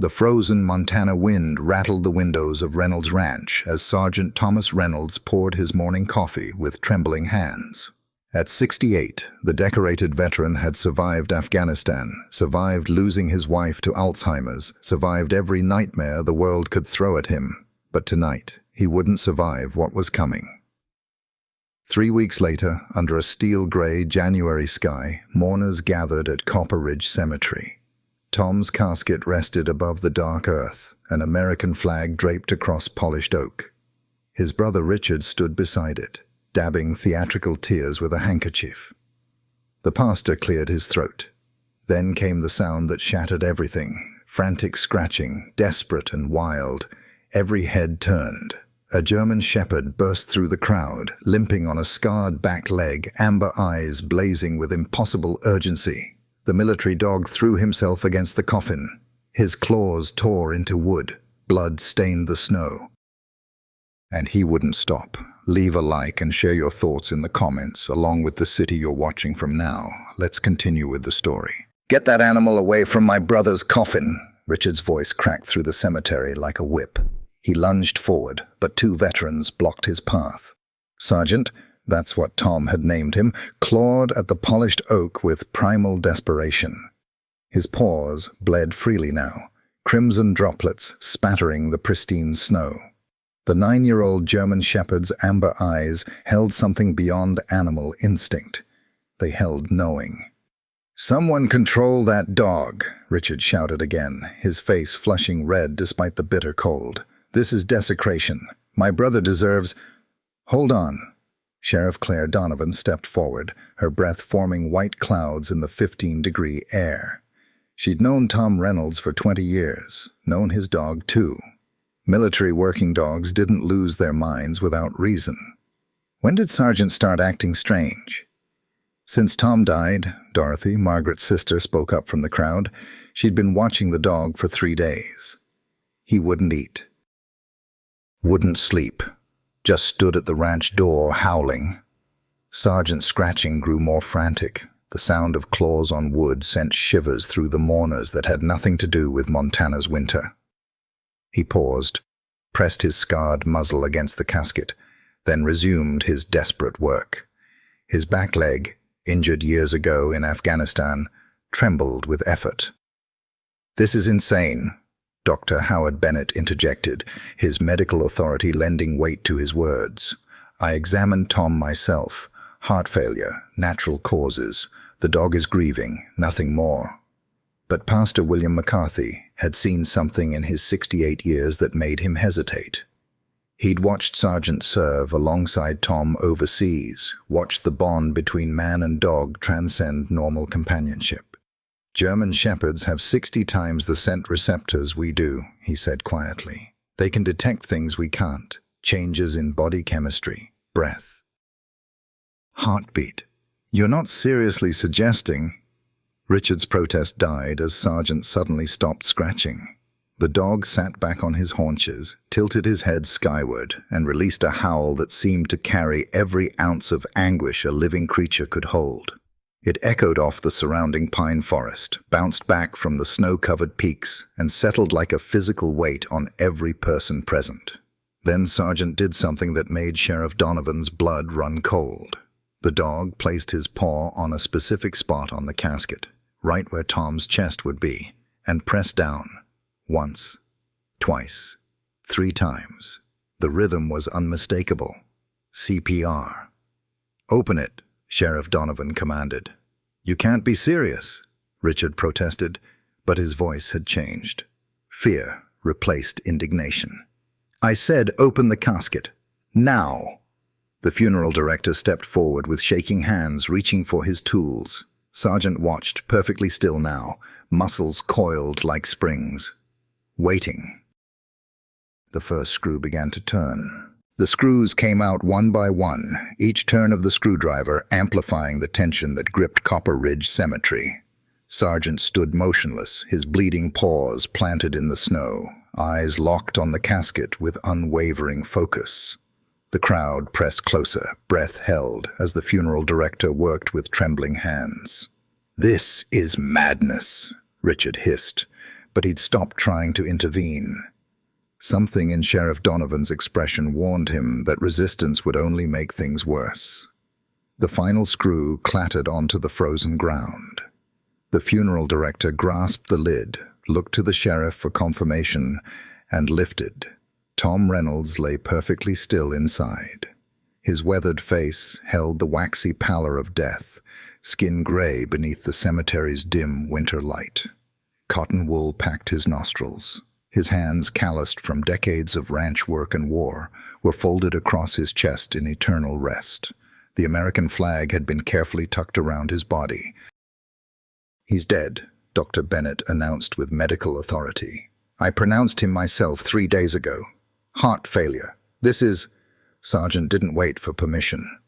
The frozen Montana wind rattled the windows of Reynolds Ranch as Sergeant Thomas Reynolds poured his morning coffee with trembling hands. At 68, the decorated veteran had survived Afghanistan, survived losing his wife to Alzheimer's, survived every nightmare the world could throw at him. But tonight, he wouldn't survive what was coming. 3 weeks later, under a steel-gray January sky, mourners gathered at Copper Ridge Cemetery. Tom's casket rested above the dark earth, an American flag draped across polished oak. His brother Richard stood beside it, dabbing theatrical tears with a handkerchief. The pastor cleared his throat. Then came the sound that shattered everything, frantic scratching, desperate and wild. Every head turned. A German shepherd burst through the crowd, limping on a scarred back leg, amber eyes blazing with impossible urgency. The military dog threw himself against the coffin. His claws tore into wood. Blood stained the snow. And he wouldn't stop. Leave a like and share your thoughts in the comments, along with the city you're watching from now. Let's continue with the story. "Get that animal away from my brother's coffin!" Richard's voice cracked through the cemetery like a whip. He lunged forward, but 2 veterans blocked his path. Sergeant, that's what Tom had named him, clawed at the polished oak with primal desperation. His paws bled freely now, crimson droplets spattering the pristine snow. The 9-year-old German shepherd's amber eyes held something beyond animal instinct. They held knowing. "Someone control that dog," Richard shouted again, his face flushing red despite the bitter cold. "This is desecration. My brother deserves—" "Hold on." Sheriff Claire Donovan stepped forward, her breath forming white clouds in the 15-degree air. She'd known Tom Reynolds for 20 years, known his dog too. Military working dogs didn't lose their minds without reason. When did Sergeant start acting strange? Since Tom died, Dorothy, Margaret's sister, spoke up from the crowd. She'd been watching the dog for 3 days. He wouldn't eat. Wouldn't sleep. Just stood at the ranch door, howling. Sergeant's scratching grew more frantic. The sound of claws on wood sent shivers through the mourners that had nothing to do with Montana's winter. He paused, pressed his scarred muzzle against the casket, then resumed his desperate work. His back leg, injured years ago in Afghanistan, trembled with effort. "This is insane," Dr. Howard Bennett interjected, his medical authority lending weight to his words. "I examined Tom myself. Heart failure, natural causes. The dog is grieving, nothing more." But Pastor William McCarthy had seen something in his 68 years that made him hesitate. He'd watched Sergeant serve alongside Tom overseas, watched the bond between man and dog transcend normal companionship. "German shepherds have 60 times the scent receptors we do," he said quietly. "They can detect things we can't, changes in body chemistry, breath, heartbeat. You're not seriously suggesting—" Richard's protest died as Sergeant suddenly stopped scratching. The dog sat back on his haunches, tilted his head skyward, and released a howl that seemed to carry every ounce of anguish a living creature could hold. It echoed off the surrounding pine forest, bounced back from the snow-covered peaks, and settled like a physical weight on every person present. Then Sergeant did something that made Sheriff Donovan's blood run cold. The dog placed his paw on a specific spot on the casket, right where Tom's chest would be, and pressed down. Once, twice, 3 times. The rhythm was unmistakable. CPR. "Open it," Sheriff Donovan commanded. "You can't be serious," Richard protested, but his voice had changed. Fear replaced indignation. "I said open the casket. Now!" The funeral director stepped forward with shaking hands, reaching for his tools. Sergeant watched, perfectly still now, muscles coiled like springs. Waiting. The first screw began to turn. The screws came out one by one, each turn of the screwdriver amplifying the tension that gripped Copper Ridge Cemetery. Sergeant stood motionless, his bleeding paws planted in the snow, eyes locked on the casket with unwavering focus. The crowd pressed closer, breath held, as the funeral director worked with trembling hands. "This is madness," Richard hissed, but he'd stopped trying to intervene. Something in Sheriff Donovan's expression warned him that resistance would only make things worse. The final screw clattered onto the frozen ground. The funeral director grasped the lid, looked to the sheriff for confirmation, and lifted. Tom Reynolds lay perfectly still inside. His weathered face held the waxy pallor of death, skin gray beneath the cemetery's dim winter light. Cotton wool packed his nostrils. His hands, calloused from decades of ranch work and war, were folded across his chest in eternal rest. The American flag had been carefully tucked around his body. "He's dead," Dr. Bennett announced with medical authority. "I pronounced him myself 3 days ago. Heart failure. This is—" Sargent didn't wait for permission.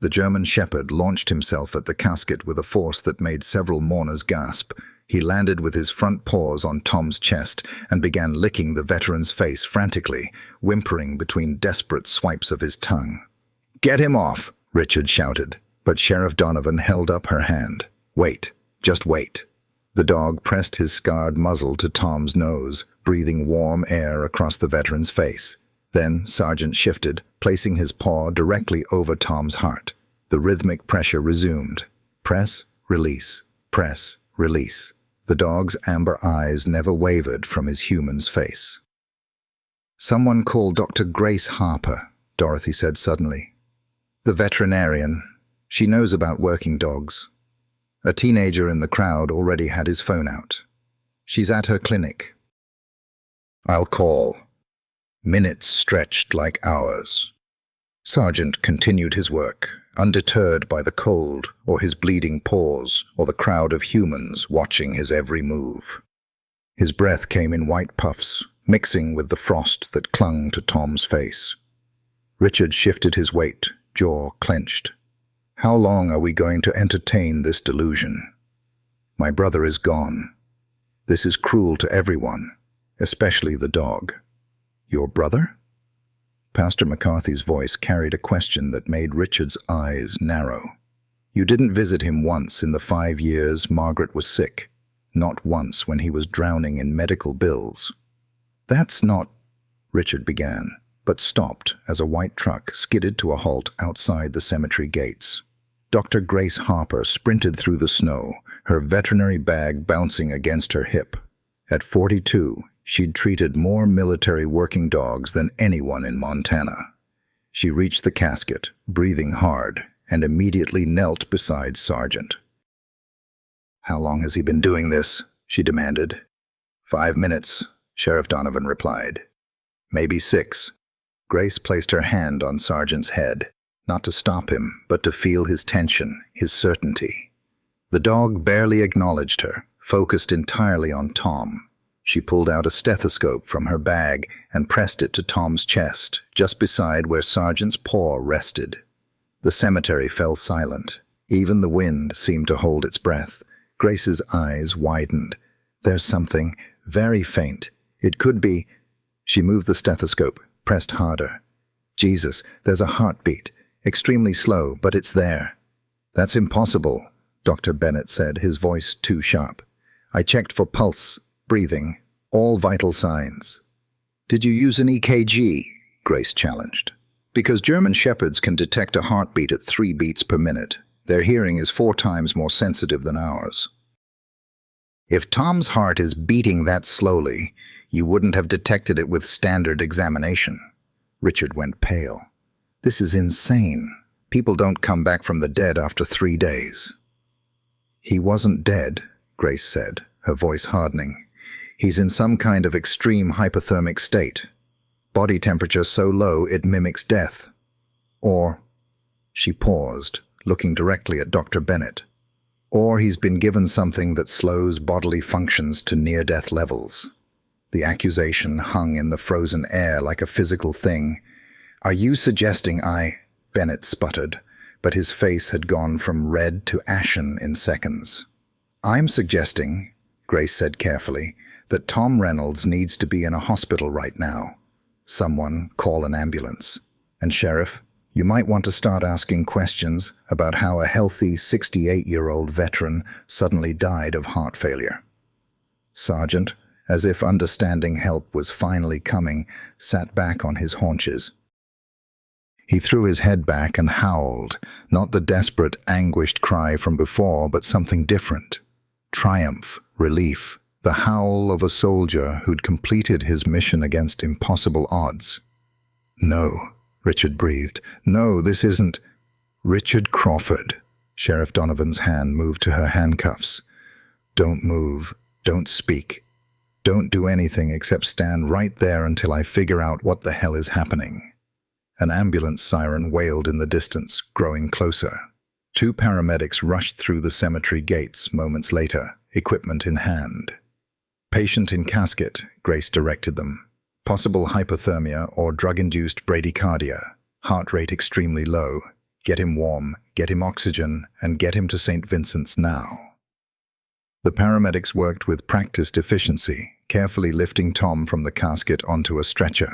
The German shepherd launched himself at the casket with a force that made several mourners gasp. He landed with his front paws on Tom's chest and began licking the veteran's face frantically, whimpering between desperate swipes of his tongue. "Get him off!" Richard shouted, but Sheriff Donovan held up her hand. "Wait. Just wait." The dog pressed his scarred muzzle to Tom's nose, breathing warm air across the veteran's face. Then Sargent shifted, placing his paw directly over Tom's heart. The rhythmic pressure resumed. Press, release, press, release. The dog's amber eyes never wavered from his human's face. "Someone call Dr. Grace Harper," Dorothy said suddenly. "The veterinarian. She knows about working dogs." A teenager in the crowd already had his phone out. "She's at her clinic." "I'll call." Minutes stretched like hours. Sargent continued his work, undeterred by the cold or his bleeding paws or the crowd of humans watching his every move. His breath came in white puffs, mixing with the frost that clung to Tom's face. Richard shifted his weight, jaw clenched. "How long are we going to entertain this delusion? My brother is gone. This is cruel to everyone, especially the dog." "Your brother?" Pastor McCarthy's voice carried a question that made Richard's eyes narrow. "You didn't visit him once in the 5 years Margaret was sick, not once when he was drowning in medical bills." "That's not—" Richard began, but stopped as a white truck skidded to a halt outside the cemetery gates. Dr. Grace Harper sprinted through the snow, her veterinary bag bouncing against her hip. At 42, she'd treated more military working dogs than anyone in Montana. She reached the casket, breathing hard, and immediately knelt beside Sargent. "How long has he been doing this?" she demanded. 5 minutes, Sheriff Donovan replied. "Maybe 6. Grace placed her hand on Sargent's head, not to stop him, but to feel his tension, his certainty. The dog barely acknowledged her, focused entirely on Tom. She pulled out a stethoscope from her bag and pressed it to Tom's chest, just beside where Sargent's paw rested. The cemetery fell silent. Even the wind seemed to hold its breath. Grace's eyes widened. "There's something, very faint. It could be—" She moved the stethoscope, pressed harder. "Jesus, there's a heartbeat. Extremely slow, but it's there." "That's impossible," Dr. Bennett said, his voice too sharp. "I checked for pulse, breathing, all vital signs." "Did you use an EKG?" Grace challenged. "Because German shepherds can detect a heartbeat at 3 beats per minute. Their hearing is 4 times more sensitive than ours." "If Tom's heart is beating that slowly, you wouldn't have detected it with standard examination." Richard went pale. "This is insane. People don't come back from the dead after 3 days." "He wasn't dead," Grace said, her voice hardening. "He's in some kind of extreme hypothermic state. Body temperature so low it mimics death. Or—" She paused, looking directly at Dr. Bennett. "Or he's been given something that slows bodily functions to near-death levels." The accusation hung in the frozen air like a physical thing. "Are you suggesting Bennett sputtered, but his face had gone from red to ashen in seconds. "I'm suggesting," Grace said carefully, "that Tom Reynolds needs to be in a hospital right now. Someone call an ambulance. And Sheriff, you might want to start asking questions about how a healthy 68-year-old veteran suddenly died of heart failure." "Sergeant, as if understanding help was finally coming, sat back on his haunches. He threw his head back and howled, not the desperate, anguished cry from before, but something different. Triumph, relief, the howl of a soldier who'd completed his mission against impossible odds. "No," Richard breathed. "No, this isn't—" "Richard Crawford." Sheriff Donovan's hand moved to her handcuffs. "Don't move. Don't speak. Don't do anything except stand right there until I figure out what the hell is happening." An ambulance siren wailed in the distance, growing closer. 2 paramedics rushed through the cemetery gates moments later, equipment in hand. "Patient in casket," Grace directed them. "Possible hypothermia or drug-induced bradycardia. Heart rate extremely low. Get him warm, get him oxygen, and get him to St. Vincent's now." The paramedics worked with practiced efficiency, carefully lifting Tom from the casket onto a stretcher.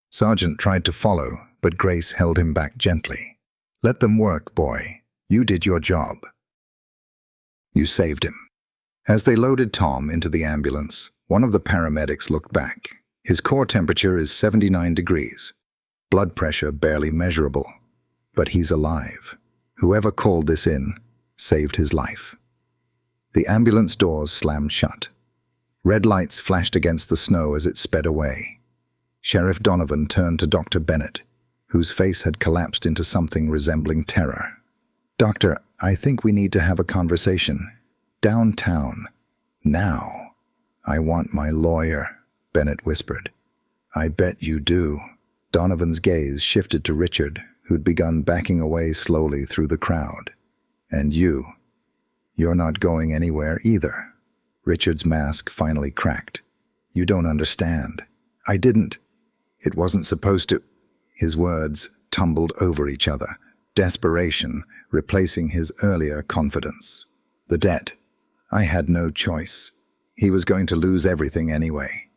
Sergeant tried to follow, but Grace held him back gently. "Let them work, boy. You did your job. You saved him." As they loaded Tom into the ambulance, one of the paramedics looked back. His core temperature is 79 degrees. Blood pressure barely measurable. But he's alive. Whoever called this in saved his life. The ambulance doors slammed shut. Red lights flashed against the snow as it sped away. Sheriff Donovan turned to Dr. Bennett, whose face had collapsed into something resembling terror. "Doctor, I think we need to have a conversation. Downtown. Now." "I want my lawyer," Bennett whispered. "I bet you do." Donovan's gaze shifted to Richard, who'd begun backing away slowly through the crowd. "And you're not going anywhere either." Richard's mask finally cracked. "You don't understand. I didn't. It wasn't supposed to—" His words tumbled over each other, desperation replacing his earlier confidence. "The debt. I had no choice. He was going to lose everything anyway."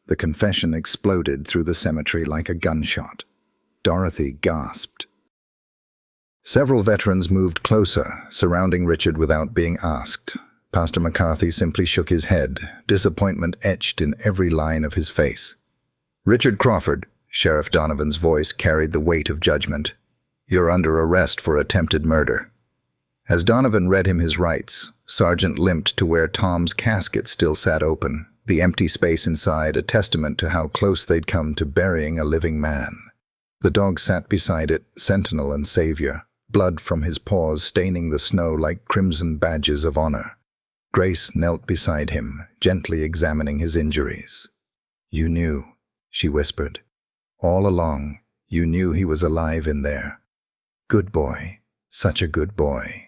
The confession exploded through the cemetery like a gunshot. Dorothy gasped. Several veterans moved closer, surrounding Richard without being asked. Pastor McCarthy simply shook his head, disappointment etched in every line of his face. "Richard Crawford," Sheriff Donovan's voice carried the weight of judgment. "You're under arrest for attempted murder." As Donovan read him his rights, Sergeant limped to where Tom's casket still sat open, the empty space inside a testament to how close they'd come to burying a living man. The dog sat beside it, sentinel and savior, blood from his paws staining the snow like crimson badges of honor. Grace knelt beside him, gently examining his injuries. "You knew," she whispered. "All along, you knew he was alive in there. Good boy. Such a good boy."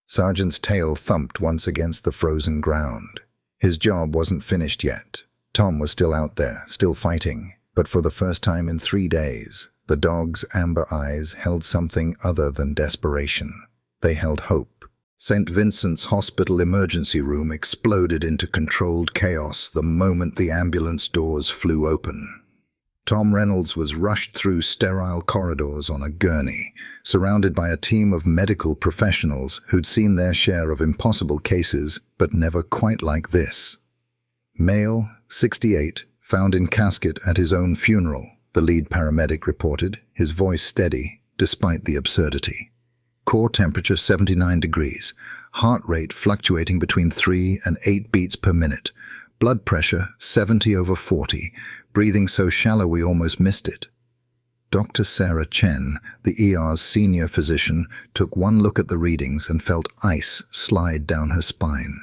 Sergeant's tail thumped once against the frozen ground. His job wasn't finished yet. Tom was still out there, still fighting, but for the first time in 3 days, the dog's amber eyes held something other than desperation. They held hope. St. Vincent's Hospital emergency room exploded into controlled chaos the moment the ambulance doors flew open. Tom Reynolds was rushed through sterile corridors on a gurney, surrounded by a team of medical professionals who'd seen their share of impossible cases, but never quite like this. Male, 68, found in casket at his own funeral, the lead paramedic reported, his voice steady, despite the absurdity. Core temperature 79 degrees, heart rate fluctuating between 3 and 8 beats per minute, blood pressure 70/40, breathing so shallow we almost missed it. Dr. Sarah Chen, the ER's senior physician, took one look at the readings and felt ice slide down her spine.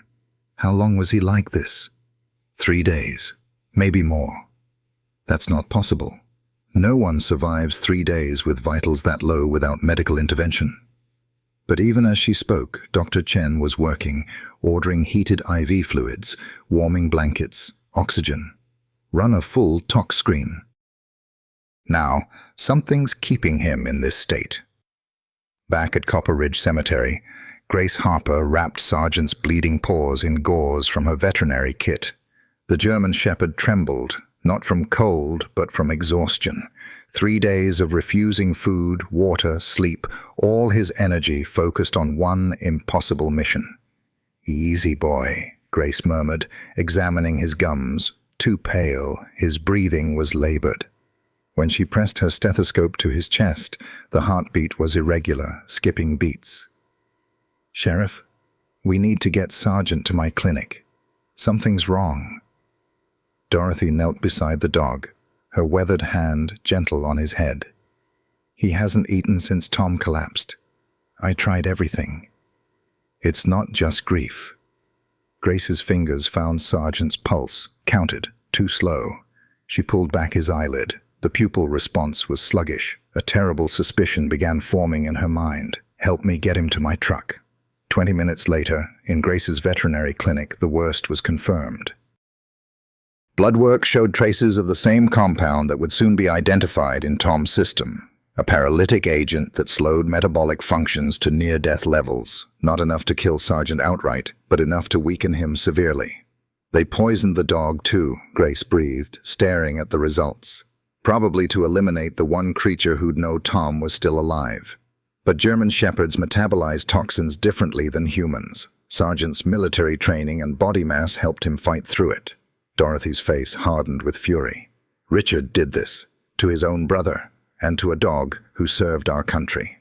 How long was he like this? 3 days, maybe more. That's not possible. No one survives 3 days with vitals that low without medical intervention. But even as she spoke, Dr. Chen was working, ordering heated IV fluids, warming blankets, oxygen. Run a full tox screen. Now, something's keeping him in this state. Back at Copper Ridge Cemetery, Grace Harper wrapped Sergeant's bleeding paws in gauze from her veterinary kit. The German shepherd trembled, not from cold, but from exhaustion. 3 days of refusing food, water, sleep, all his energy focused on one impossible mission. "Easy, boy," Grace murmured, examining his gums. Too pale, his breathing was labored. When she pressed her stethoscope to his chest, the heartbeat was irregular, skipping beats. "Sheriff, we need to get Sergeant to my clinic. Something's wrong." Dorothy knelt beside the dog, her weathered hand gentle on his head. "He hasn't eaten since Tom collapsed. I tried everything." "It's not just grief." Grace's fingers found Sergeant's pulse, counted, too slow. She pulled back his eyelid. The pupil response was sluggish. A terrible suspicion began forming in her mind. "Help me get him to my truck." 20 minutes later, in Grace's veterinary clinic, the worst was confirmed. Blood work showed traces of the same compound that would soon be identified in Tom's system. A paralytic agent that slowed metabolic functions to near-death levels. Not enough to kill Sergeant outright, but enough to weaken him severely. "They poisoned the dog too," Grace breathed, staring at the results. "Probably to eliminate the one creature who'd know Tom was still alive. But German shepherds metabolize toxins differently than humans. Sergeant's military training and body mass helped him fight through it." Dorothy's face hardened with fury. "Richard did this, to his own brother, and to a dog who served our country."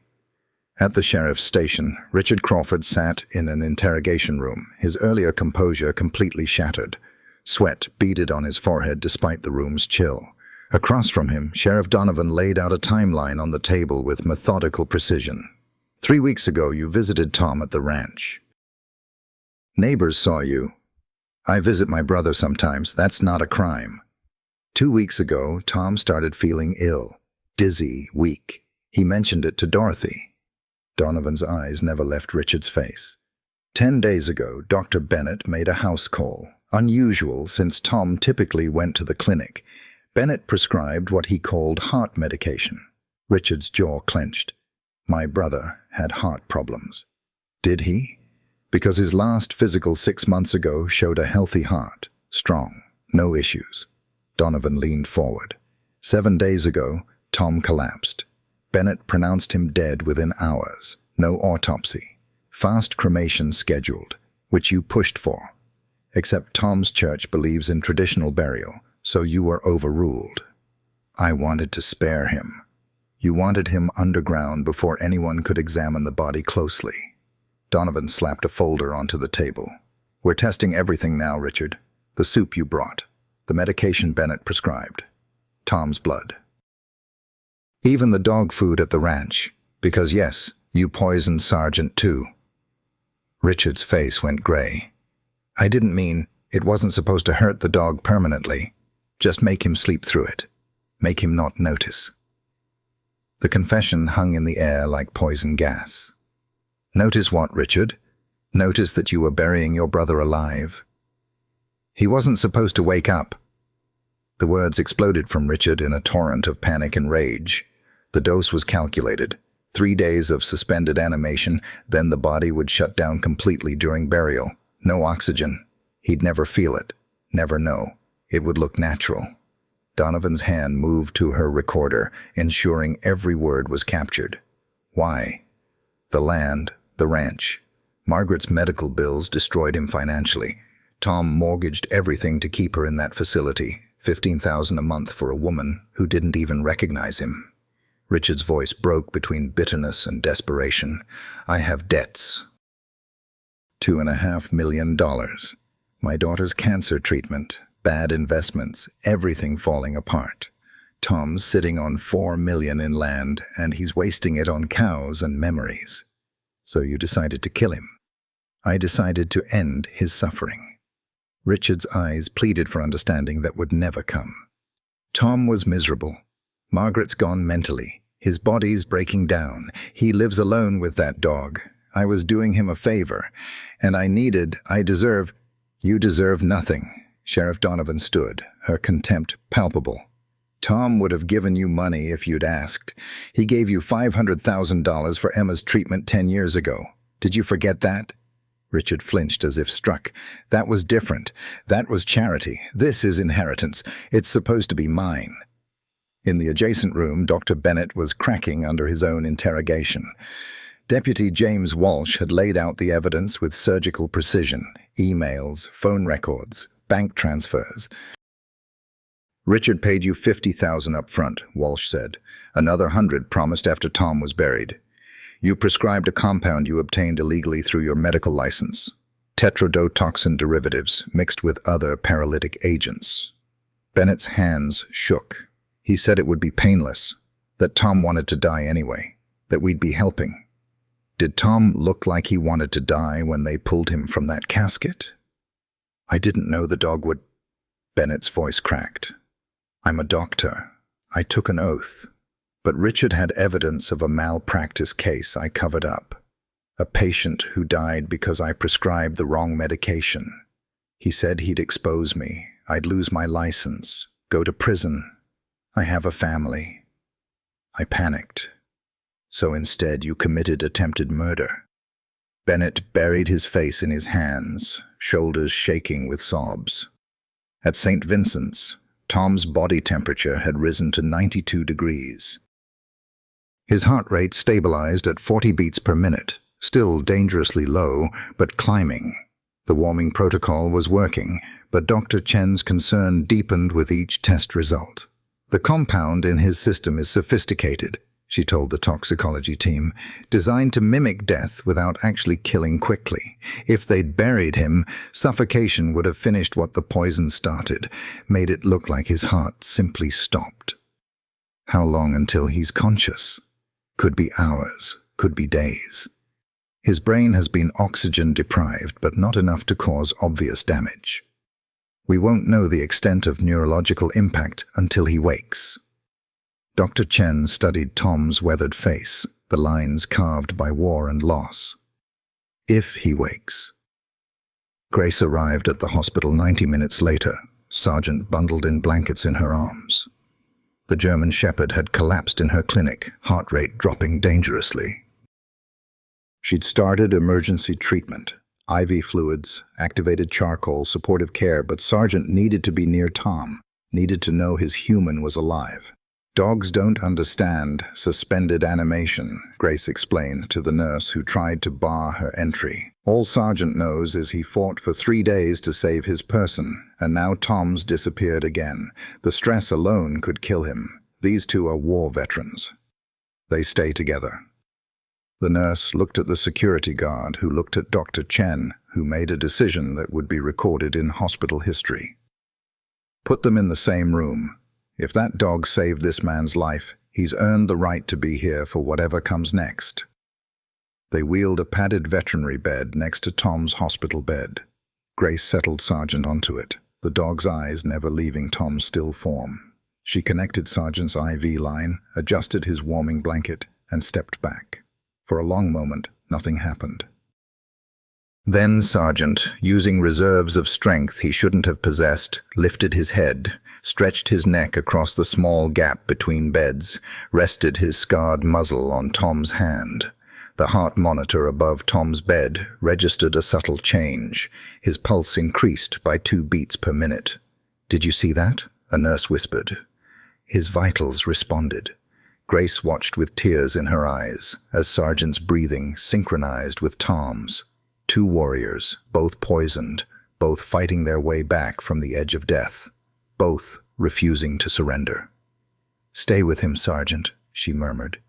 At the sheriff's station, Richard Crawford sat in an interrogation room, his earlier composure completely shattered. Sweat beaded on his forehead despite the room's chill. Across from him, Sheriff Donovan laid out a timeline on the table with methodical precision. 3 weeks ago, you visited Tom at the ranch. Neighbors saw you. I visit my brother sometimes. That's not a crime. 2 weeks ago, Tom started feeling ill, dizzy, weak. He mentioned it to Dorothy. Donovan's eyes never left Richard's face. 10 days ago, Dr. Bennett made a house call, unusual since Tom typically went to the clinic. Bennett prescribed what he called heart medication. Richard's jaw clenched. My brother had heart problems. Did he? Because his last physical 6 months ago showed a healthy heart, strong, no issues. Donovan leaned forward. 7 days ago, Tom collapsed. Bennett pronounced him dead within hours. No autopsy. Fast cremation scheduled, which you pushed for. Except Tom's church believes in traditional burial, so you were overruled. I wanted to spare him. You wanted him underground before anyone could examine the body closely. Donovan slapped a folder onto the table. We're testing everything now, Richard. The soup you brought. The medication Bennett prescribed. Tom's blood. Even the dog food at the ranch. Because yes, you poisoned Sergeant too. Richard's face went gray. I didn't mean it wasn't supposed to hurt the dog permanently. Just make him sleep through it. Make him not notice. The confession hung in the air like poison gas. Notice what, Richard? Notice that you were burying your brother alive. He wasn't supposed to wake up. The words exploded from Richard in a torrent of panic and rage. The dose was calculated. 3 days of suspended animation, then the body would shut down completely during burial. No oxygen. He'd never feel it. Never know. It would look natural. Donovan's hand moved to her recorder, ensuring every word was captured. Why? The land, the ranch. Margaret's medical bills destroyed him financially. Tom mortgaged everything to keep her in that facility, $15,000 a month for a woman who didn't even recognize him. Richard's voice broke between bitterness and desperation. I have debts. $2.5 million. My daughter's cancer treatment, bad investments, everything falling apart. Tom's sitting on $4 million in land, and he's wasting it on cows and memories. So you decided to kill him. I decided to end his suffering. Richard's eyes pleaded for understanding that would never come. Tom was miserable. Margaret's gone mentally. His body's breaking down. He lives alone with that dog. I was doing him a favor, and You deserve nothing. Sheriff Donovan stood, her contempt palpable. Tom would have given you money if you'd asked. He gave you $500,000 for Emma's treatment 10 years ago. Did you forget that? Richard flinched as if struck. That was different. That was charity. This is inheritance. It's supposed to be mine. In the adjacent room, Dr. Bennett was cracking under his own interrogation. Deputy James Walsh had laid out the evidence with surgical precision: emails, phone records, bank transfers. "Richard paid you $50,000 up front," Walsh said. "Another 100 promised after Tom was buried. You prescribed a compound you obtained illegally through your medical license. Tetrodotoxin derivatives mixed with other paralytic agents." Bennett's hands shook. He said it would be painless, that Tom wanted to die anyway, that we'd be helping. Did Tom look like he wanted to die when they pulled him from that casket? "I didn't know the dog would—" Bennett's voice cracked. "I'm a doctor. I took an oath. But Richard had evidence of a malpractice case I covered up. A patient who died because I prescribed the wrong medication. He said he'd expose me. I'd lose my license, go to prison. I have a family." I panicked. "So instead you committed attempted murder." Bennett buried his face in his hands, shoulders shaking with sobs. At St. Vincent's, Tom's body temperature had risen to 92 degrees. His heart rate stabilized at 40 beats per minute, still dangerously low, but climbing. The warming protocol was working, but Dr. Chen's concern deepened with each test result. "The compound in his system is sophisticated," she told the toxicology team, "designed to mimic death without actually killing quickly. If they'd buried him, suffocation would have finished what the poison started, made it look like his heart simply stopped." "How long until he's conscious?" "Could be hours, could be days. His brain has been oxygen deprived, but not enough to cause obvious damage. We won't know the extent of neurological impact until he wakes." Dr. Chen studied Tom's weathered face, the lines carved by war and loss. "If he wakes." Grace arrived at the hospital 90 minutes later, Sergeant bundled in blankets in her arms. The German Shepherd had collapsed in her clinic, heart rate dropping dangerously. She'd started emergency treatment, IV fluids, activated charcoal, supportive care, but Sergeant needed to be near Tom, needed to know his human was alive. "Dogs don't understand suspended animation," Grace explained to the nurse who tried to bar her entry. "All Sergeant knows is he fought for 3 days to save his person, and now Tom's disappeared again. The stress alone could kill him. These two are war veterans. They stay together." The nurse looked at the security guard, who looked at Dr. Chen, who made a decision that would be recorded in hospital history. "Put them in the same room. If that dog saved this man's life, he's earned the right to be here for whatever comes next." They wheeled a padded veterinary bed next to Tom's hospital bed. Grace settled Sergeant onto it, the dog's eyes never leaving Tom's still form. She connected Sergeant's IV line, adjusted his warming blanket, and stepped back. For a long moment, nothing happened. Then Sergeant, using reserves of strength he shouldn't have possessed, lifted his head, stretched his neck across the small gap between beds, rested his scarred muzzle on Tom's hand. The heart monitor above Tom's bed registered a subtle change. His pulse increased by 2 beats per minute. "Did you see that?" a nurse whispered. His vitals responded. Grace watched with tears in her eyes as Sergeant's breathing synchronized with Tom's. 2 warriors, both poisoned, both fighting their way back from the edge of death, both refusing to surrender. "Stay with him, Sergeant," she murmured.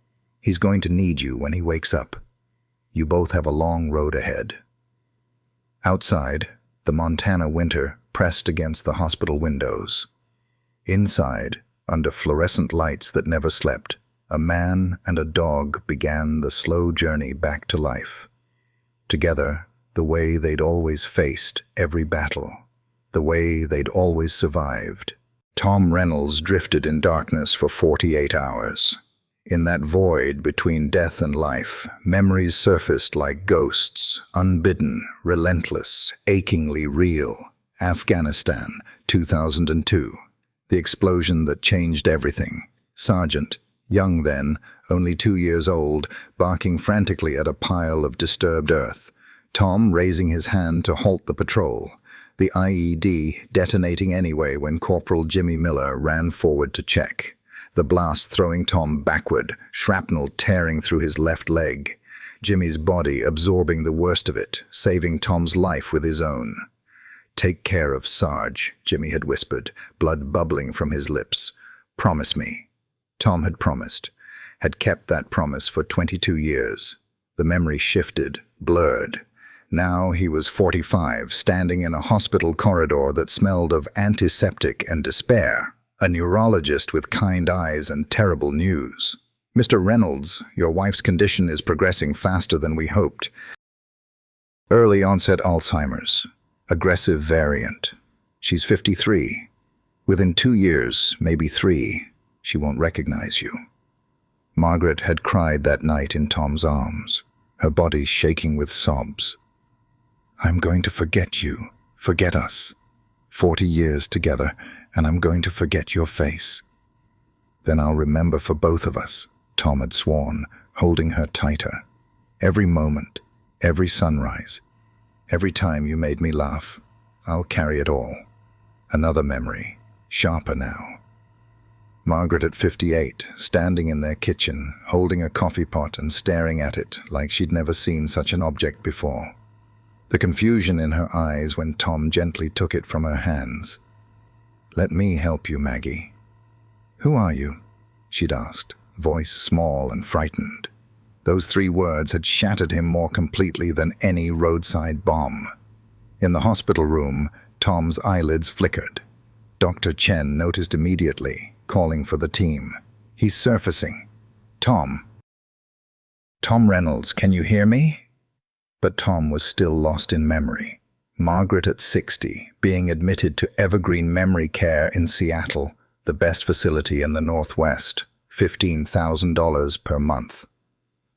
"He's going to need you when he wakes up. You both have a long road ahead." Outside, the Montana winter pressed against the hospital windows. Inside, under fluorescent lights that never slept, a man and a dog began the slow journey back to life. Together, the way they'd always faced every battle, the way they'd always survived. Tom Reynolds drifted in darkness for 48 hours. In that void between death and life, memories surfaced like ghosts, unbidden, relentless, achingly real. Afghanistan, 2002. The explosion that changed everything. Sergeant, young then, only 2 years old, barking frantically at a pile of disturbed earth. Tom raising his hand to halt the patrol. The IED detonating anyway when Corporal Jimmy Miller ran forward to check. The blast throwing Tom backward, shrapnel tearing through his left leg. Jimmy's body absorbing the worst of it, saving Tom's life with his own. "Take care of Sarge," Jimmy had whispered, blood bubbling from his lips. "Promise me." Tom had promised, had kept that promise for 22 years. The memory shifted, blurred. Now he was 45, standing in a hospital corridor that smelled of antiseptic and despair, a neurologist with kind eyes and terrible news. "Mr. Reynolds, your wife's condition is progressing faster than we hoped. Early onset Alzheimer's, aggressive variant. She's 53. Within 2 years, maybe 3, she won't recognize you." Margaret had cried that night in Tom's arms, her body shaking with sobs. "I'm going to forget you, forget us. 40 years together, and I'm going to forget your face. Then I'll remember for both of us," Tom had sworn, holding her tighter. "Every moment, every sunrise, every time you made me laugh, I'll carry it all." Another memory, sharper now. Margaret at 58, standing in their kitchen, holding a coffee pot and staring at it like she'd never seen such an object before. The confusion in her eyes when Tom gently took it from her hands. "Let me help you, Maggie." "Who are you?" she'd asked, voice small and frightened. Those 3 words had shattered him more completely than any roadside bomb. In the hospital room, Tom's eyelids flickered. Dr. Chen noticed immediately, calling for the team. "He's surfacing. Tom. Tom Reynolds, can you hear me?" But Tom was still lost in memory. Margaret at 60, being admitted to Evergreen Memory Care in Seattle, the best facility in the Northwest, $15,000 per month.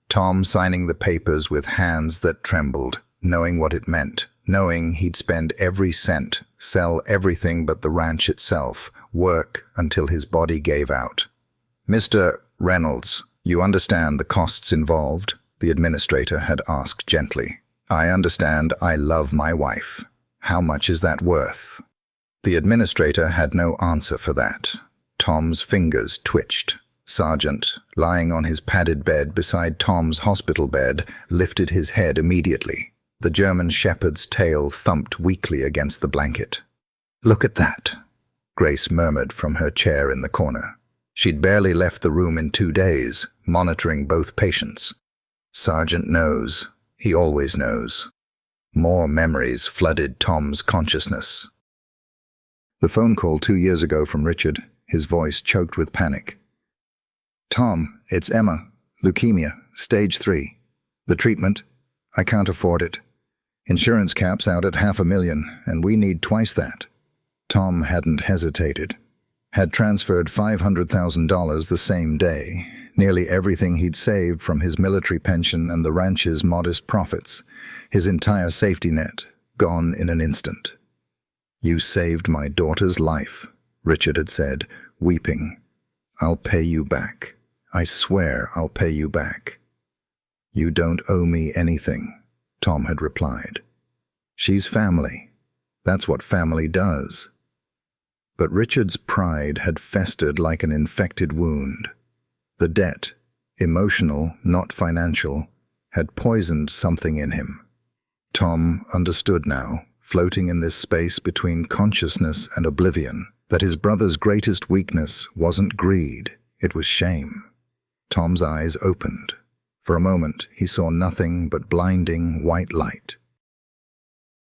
Tom signing the papers with hands that trembled, knowing what it meant, knowing he'd spend every cent, sell everything but the ranch itself, work until his body gave out. "Mr. Reynolds, you understand the costs involved?" the administrator had asked gently. "I understand. I love my wife. How much is that worth?" The administrator had no answer for that. Tom's fingers twitched. Sergeant, lying on his padded bed beside Tom's hospital bed, lifted his head immediately. The German shepherd's tail thumped weakly against the blanket. "Look at that," Grace murmured from her chair in the corner. She'd barely left the room in 2 days, monitoring both patients. "Sergeant knows. He always knows." More memories flooded Tom's consciousness. The phone call 2 years ago from Richard, his voice choked with panic. "Tom, it's Emma. Leukemia, stage 3. The treatment? I can't afford it. Insurance cap's out at $500,000, and we need twice that." Tom hadn't hesitated. Had transferred $500,000 the same day, nearly everything he'd saved from his military pension and the ranch's modest profits, his entire safety net, gone in an instant. "You saved my daughter's life," Richard had said, weeping. "I'll pay you back. I swear I'll pay you back." "You don't owe me anything," Tom had replied. "She's family. That's what family does." But Richard's pride had festered like an infected wound. The debt, emotional, not financial, had poisoned something in him. Tom understood now, floating in this space between consciousness and oblivion, that his brother's greatest weakness wasn't greed, it was shame. Tom's eyes opened. For a moment, he saw nothing but blinding white light.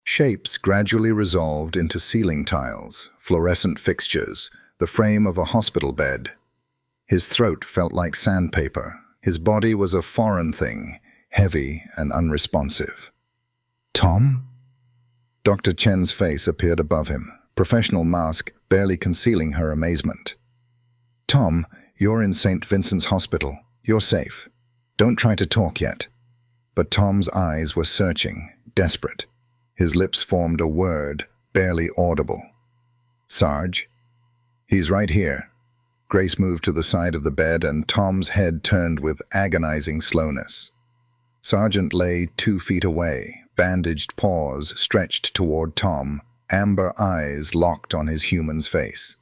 Shapes gradually resolved into ceiling tiles, fluorescent fixtures, the frame of a hospital bed. His throat felt like sandpaper. His body was a foreign thing, heavy and unresponsive. "Tom?" Dr. Chen's face appeared above him, professional mask barely concealing her amazement. "Tom, you're in St. Vincent's Hospital. You're safe. Don't try to talk yet." But Tom's eyes were searching, desperate. His lips formed a word, barely audible. "Sarge?" "He's right here." Grace moved to the side of the bed and Tom's head turned with agonizing slowness. Sergeant lay 2 feet away, bandaged paws stretched toward Tom, amber eyes locked on his human's face.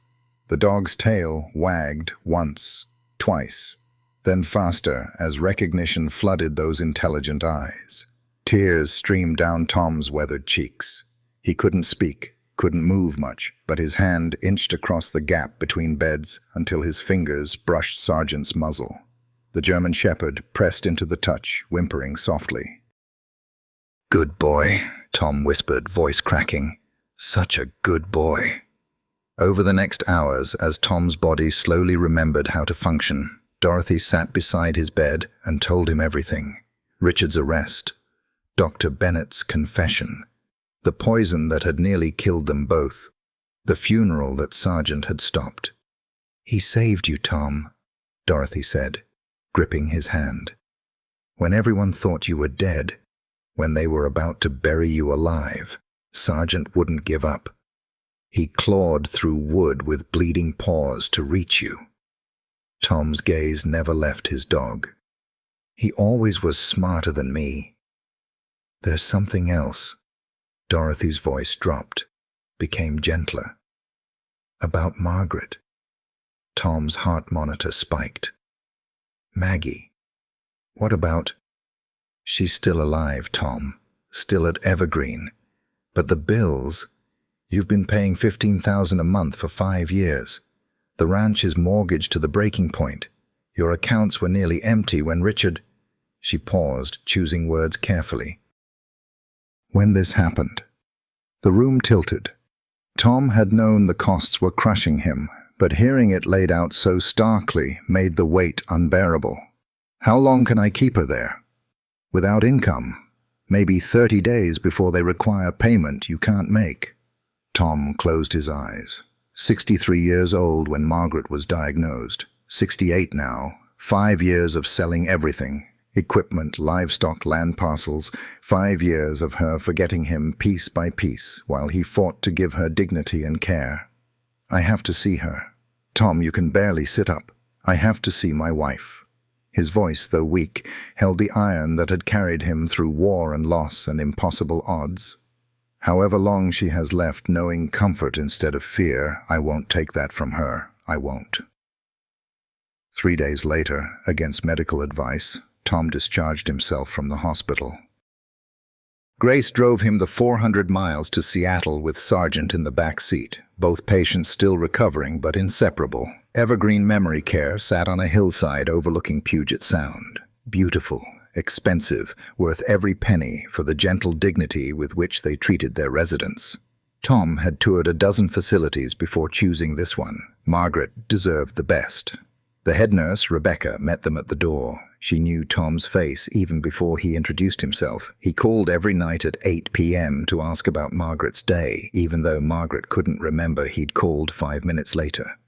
The dog's tail wagged once, twice. Then faster, as recognition flooded those intelligent eyes. Tears streamed down Tom's weathered cheeks. He couldn't speak, couldn't move much, but his hand inched across the gap between beds until his fingers brushed Sergeant's muzzle. The German shepherd pressed into the touch, whimpering softly. "Good boy," Tom whispered, voice cracking. "Such a good boy." Over the next hours, as Tom's body slowly remembered how to function, Dorothy sat beside his bed and told him everything. Richard's arrest, Dr. Bennett's confession, the poison that had nearly killed them both, the funeral that Sergeant had stopped. "He saved you, Tom," Dorothy said, gripping his hand. "When everyone thought you were dead, when they were about to bury you alive, Sergeant wouldn't give up. He clawed through wood with bleeding paws to reach you." Tom's gaze never left his dog. "He always was smarter than me." "There's something else." Dorothy's voice dropped, became gentler. "About Margaret." Tom's heart monitor spiked. "Maggie. What about—" "She's still alive, Tom. Still at Evergreen. But the bills... You've been paying $15,000 a month for 5 years. The ranch is mortgaged to the breaking point. Your accounts were nearly empty when Richard—" She paused, choosing words carefully. "When this happened." The room tilted. Tom had known the costs were crushing him, but hearing it laid out so starkly made the weight unbearable. "How long can I keep her there? Without income? Maybe 30 days before they require payment you can't make." Tom closed his eyes. 63 years old when Margaret was diagnosed. 68 now. 5 years of selling everything. Equipment, livestock, land parcels. 5 years of her forgetting him piece by piece while he fought to give her dignity and care. "I have to see her. Tom, you can barely sit up. I have to see my wife." His voice, though weak, held the iron that had carried him through war and loss and impossible odds. "However long she has left knowing comfort instead of fear, I won't take that from her. I won't." 3 days later, against medical advice, Tom discharged himself from the hospital. Grace drove him the 400 miles to Seattle with Sergeant in the back seat, both patients still recovering but inseparable. Evergreen Memory Care sat on a hillside overlooking Puget Sound. Beautiful, expensive, worth every penny for the gentle dignity with which they treated their residents. Tom had toured a dozen facilities before choosing this one. Margaret deserved the best. The head nurse, Rebecca, met them at the door. She knew Tom's face even before he introduced himself. He called every night at 8 p.m. to ask about Margaret's day, even though Margaret couldn't remember he'd called 5 minutes later.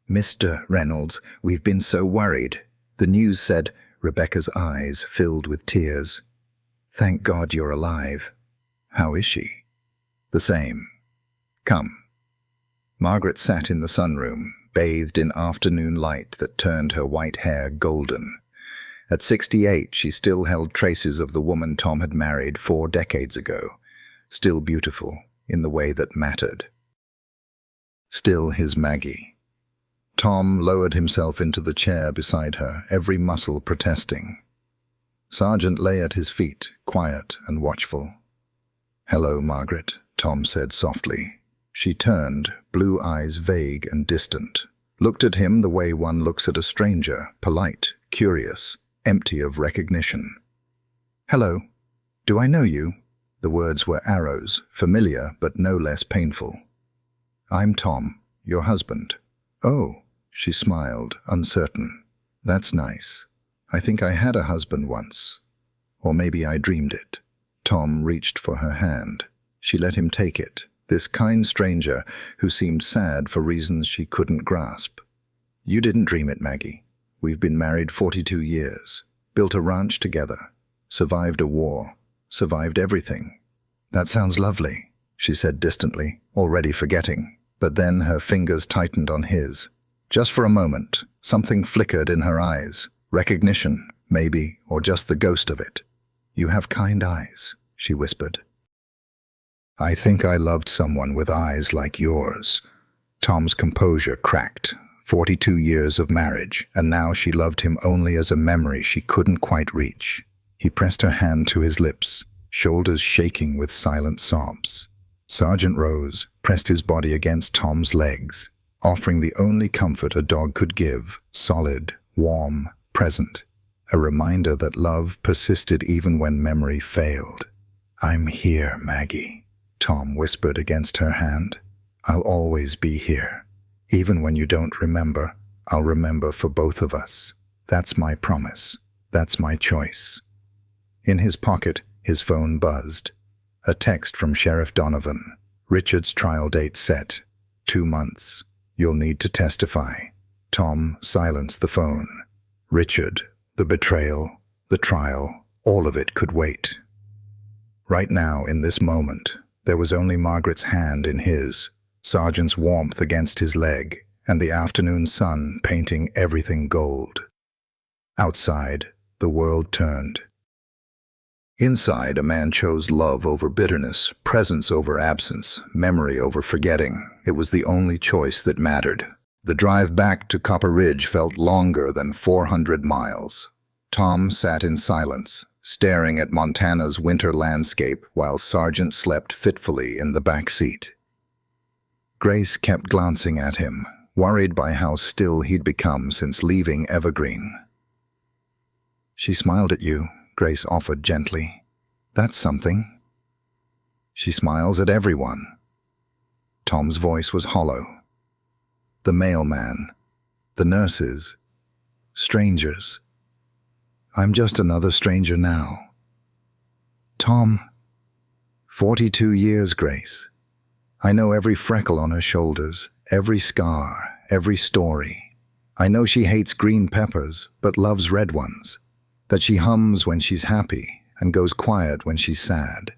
"Mr. Reynolds, we've been so worried." The news said. Rebecca's eyes filled with tears. "Thank God you're alive." "How is she?" "The same. Come." Margaret sat in the sunroom, bathed in afternoon light that turned her white hair golden. At 68, she still held traces of the woman Tom had married 4 decades ago, still beautiful in the way that mattered. Still his Maggie. Tom lowered himself into the chair beside her, every muscle protesting. Sergeant lay at his feet, quiet and watchful. "Hello, Margaret," Tom said softly. She turned, blue eyes vague and distant, looked at him the way one looks at a stranger, polite, curious, empty of recognition. "Hello. Do I know you?" The words were arrows, familiar but no less painful. "I'm Tom, your husband." "Oh," she smiled, uncertain. "That's nice. I think I had a husband once. Or maybe I dreamed it." Tom reached for her hand. She let him take it, this kind stranger who seemed sad for reasons she couldn't grasp. "You didn't dream it, Maggie. We've been married 42 years, built a ranch together, survived a war, survived everything." "That sounds lovely," she said distantly, already forgetting. But then her fingers tightened on his. Just for a moment, something flickered in her eyes. Recognition, maybe, or just the ghost of it. "You have kind eyes," she whispered. "I think I loved someone with eyes like yours." Tom's composure cracked. 42 years of marriage, and now she loved him only as a memory she couldn't quite reach. He pressed her hand to his lips, shoulders shaking with silent sobs. Sergeant rose, pressed his body against Tom's legs, offering the only comfort a dog could give, solid, warm, present, a reminder that love persisted even when memory failed. "I'm here, Maggie," Tom whispered against her hand. "I'll always be here. Even when you don't remember, I'll remember for both of us. That's my promise. That's my choice." In his pocket, his phone buzzed. A text from Sheriff Donovan. "Richard's trial date set. 2 months. You'll need to testify." Tom silenced the phone. Richard, the betrayal, the trial, all of it could wait. Right now, in this moment, there was only Margaret's hand in his, Sergeant's warmth against his leg, and the afternoon sun painting everything gold. Outside, the world turned. Inside, a man chose love over bitterness, presence over absence, memory over forgetting. It was the only choice that mattered. The drive back to Copper Ridge felt longer than 400 miles. Tom sat in silence, staring at Montana's winter landscape while Sergeant slept fitfully in the back seat. Grace kept glancing at him, worried by how still he'd become since leaving Evergreen. "She smiled at you," Grace offered gently. "That's something." "She smiles at everyone." Tom's voice was hollow. "The mailman, the nurses, strangers. I'm just another stranger now." "Tom, 42 years, Grace. I know every freckle on her shoulders, every scar, every story. I know she hates green peppers, but loves red ones. That she hums when she's happy and goes quiet when she's sad.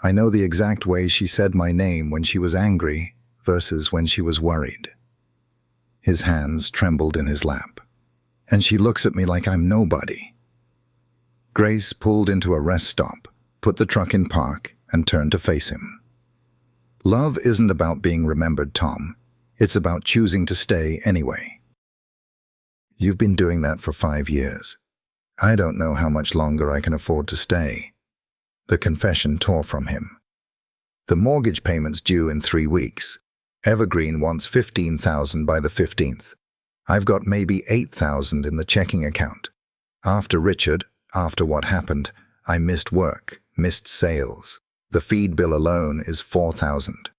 I know the exact way she said my name when she was angry versus when she was worried." His hands trembled in his lap. "And she looks at me like I'm nobody." Grace pulled into a rest stop, put the truck in park, and turned to face him. "Love isn't about being remembered, Tom. It's about choosing to stay anyway. You've been doing that for 5 years. I don't know how much longer I can afford to stay." The confession tore from him. "The mortgage payment's due in 3 weeks. Evergreen wants $15,000 by the 15th. I've got maybe $8,000 in the checking account. After Richard, after what happened, I missed work, missed sales. The feed bill alone is $4,000.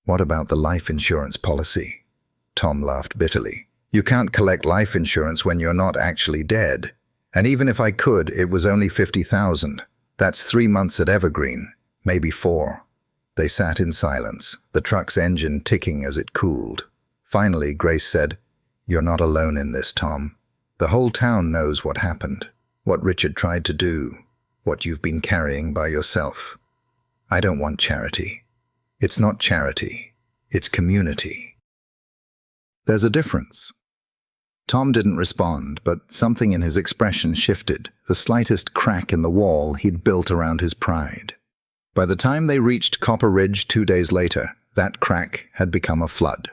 What about the life insurance policy?" Tom laughed bitterly. "You can't collect life insurance when you're not actually dead. And even if I could, it was only $50,000. That's 3 months at Evergreen, maybe 4. They sat in silence, the truck's engine ticking as it cooled. Finally, Grace said, "You're not alone in this, Tom. The whole town knows what happened, what Richard tried to do, what you've been carrying by yourself. I don't want charity. It's not charity. It's community." "There's a difference." Tom didn't respond, but something in his expression shifted, the slightest crack in the wall he'd built around his pride. By the time they reached Copper Ridge 2 days later, that crack had become a flood.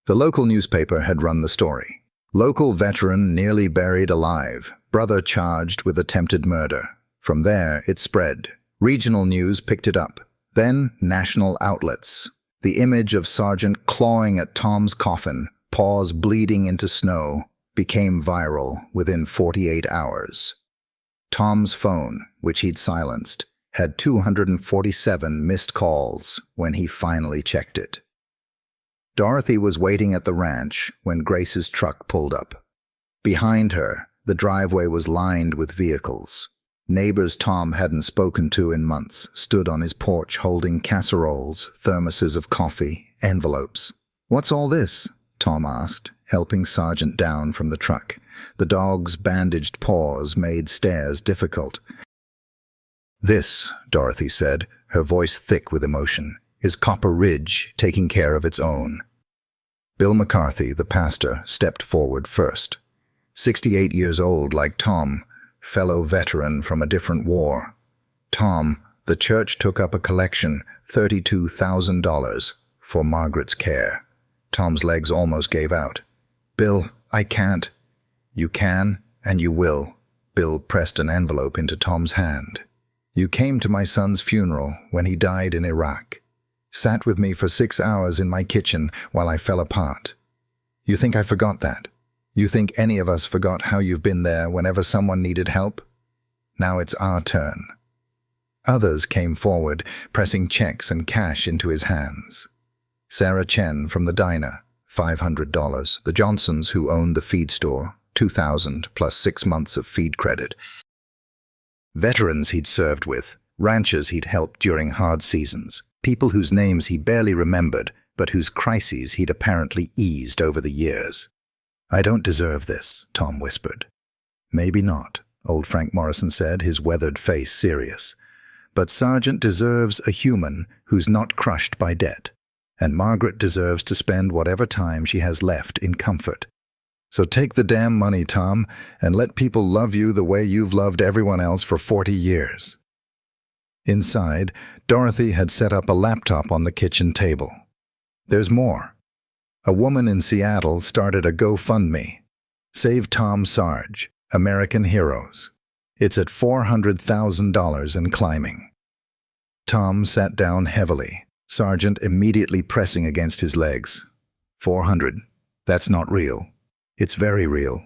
The local newspaper had run the story. Local veteran nearly buried alive, brother charged with attempted murder. From there, it spread. Regional news picked it up. Then, national outlets. The image of Sergeant clawing at Tom's coffin, paws bleeding into snow, became viral within 48 hours. Tom's phone, which he'd silenced, had 247 missed calls when he finally checked it. Dorothy was waiting at the ranch when Grace's truck pulled up. Behind her, the driveway was lined with vehicles. Neighbors Tom hadn't spoken to in months stood on his porch holding casseroles, thermoses of coffee, envelopes. "What's all this?" Tom asked, helping Sergeant down from the truck. The dog's bandaged paws made stairs difficult. "This," Dorothy said, her voice thick with emotion, "is Copper Ridge taking care of its own." Bill McCarthy, the pastor, stepped forward first. 68 years old like Tom, fellow veteran from a different war. "Tom, the church took up a collection, $32,000, for Margaret's care." Tom's legs almost gave out. Bill, I can't. You can, and you will. Bill pressed an envelope into Tom's hand. You came to my son's funeral when he died in Iraq. Sat with me for 6 hours in my kitchen while I fell apart. You think I forgot that? You think any of us forgot how you've been there whenever someone needed help? Now it's our turn. Others came forward, pressing checks and cash into his hands. Sarah Chen from the diner, $500. The Johnsons, who owned the feed store, $2,000 plus 6 months of feed credit. Veterans he'd served with, ranchers he'd helped during hard seasons, people whose names he barely remembered, but whose crises he'd apparently eased over the years. I don't deserve this, Tom whispered. Maybe not, old Frank Morrison said, his weathered face serious. But Sargent deserves a human who's not crushed by debt, and Margaret deserves to spend whatever time she has left in comfort. So take the damn money, Tom, and let people love you the way you've loved everyone else for 40 years. Inside, Dorothy had set up a laptop on the kitchen table. There's more. A woman in Seattle started a GoFundMe. Save Tom Sarge, American Heroes. It's at $400,000 and climbing. Tom sat down heavily, Sargent immediately pressing against his legs. 400. That's not real. It's very real.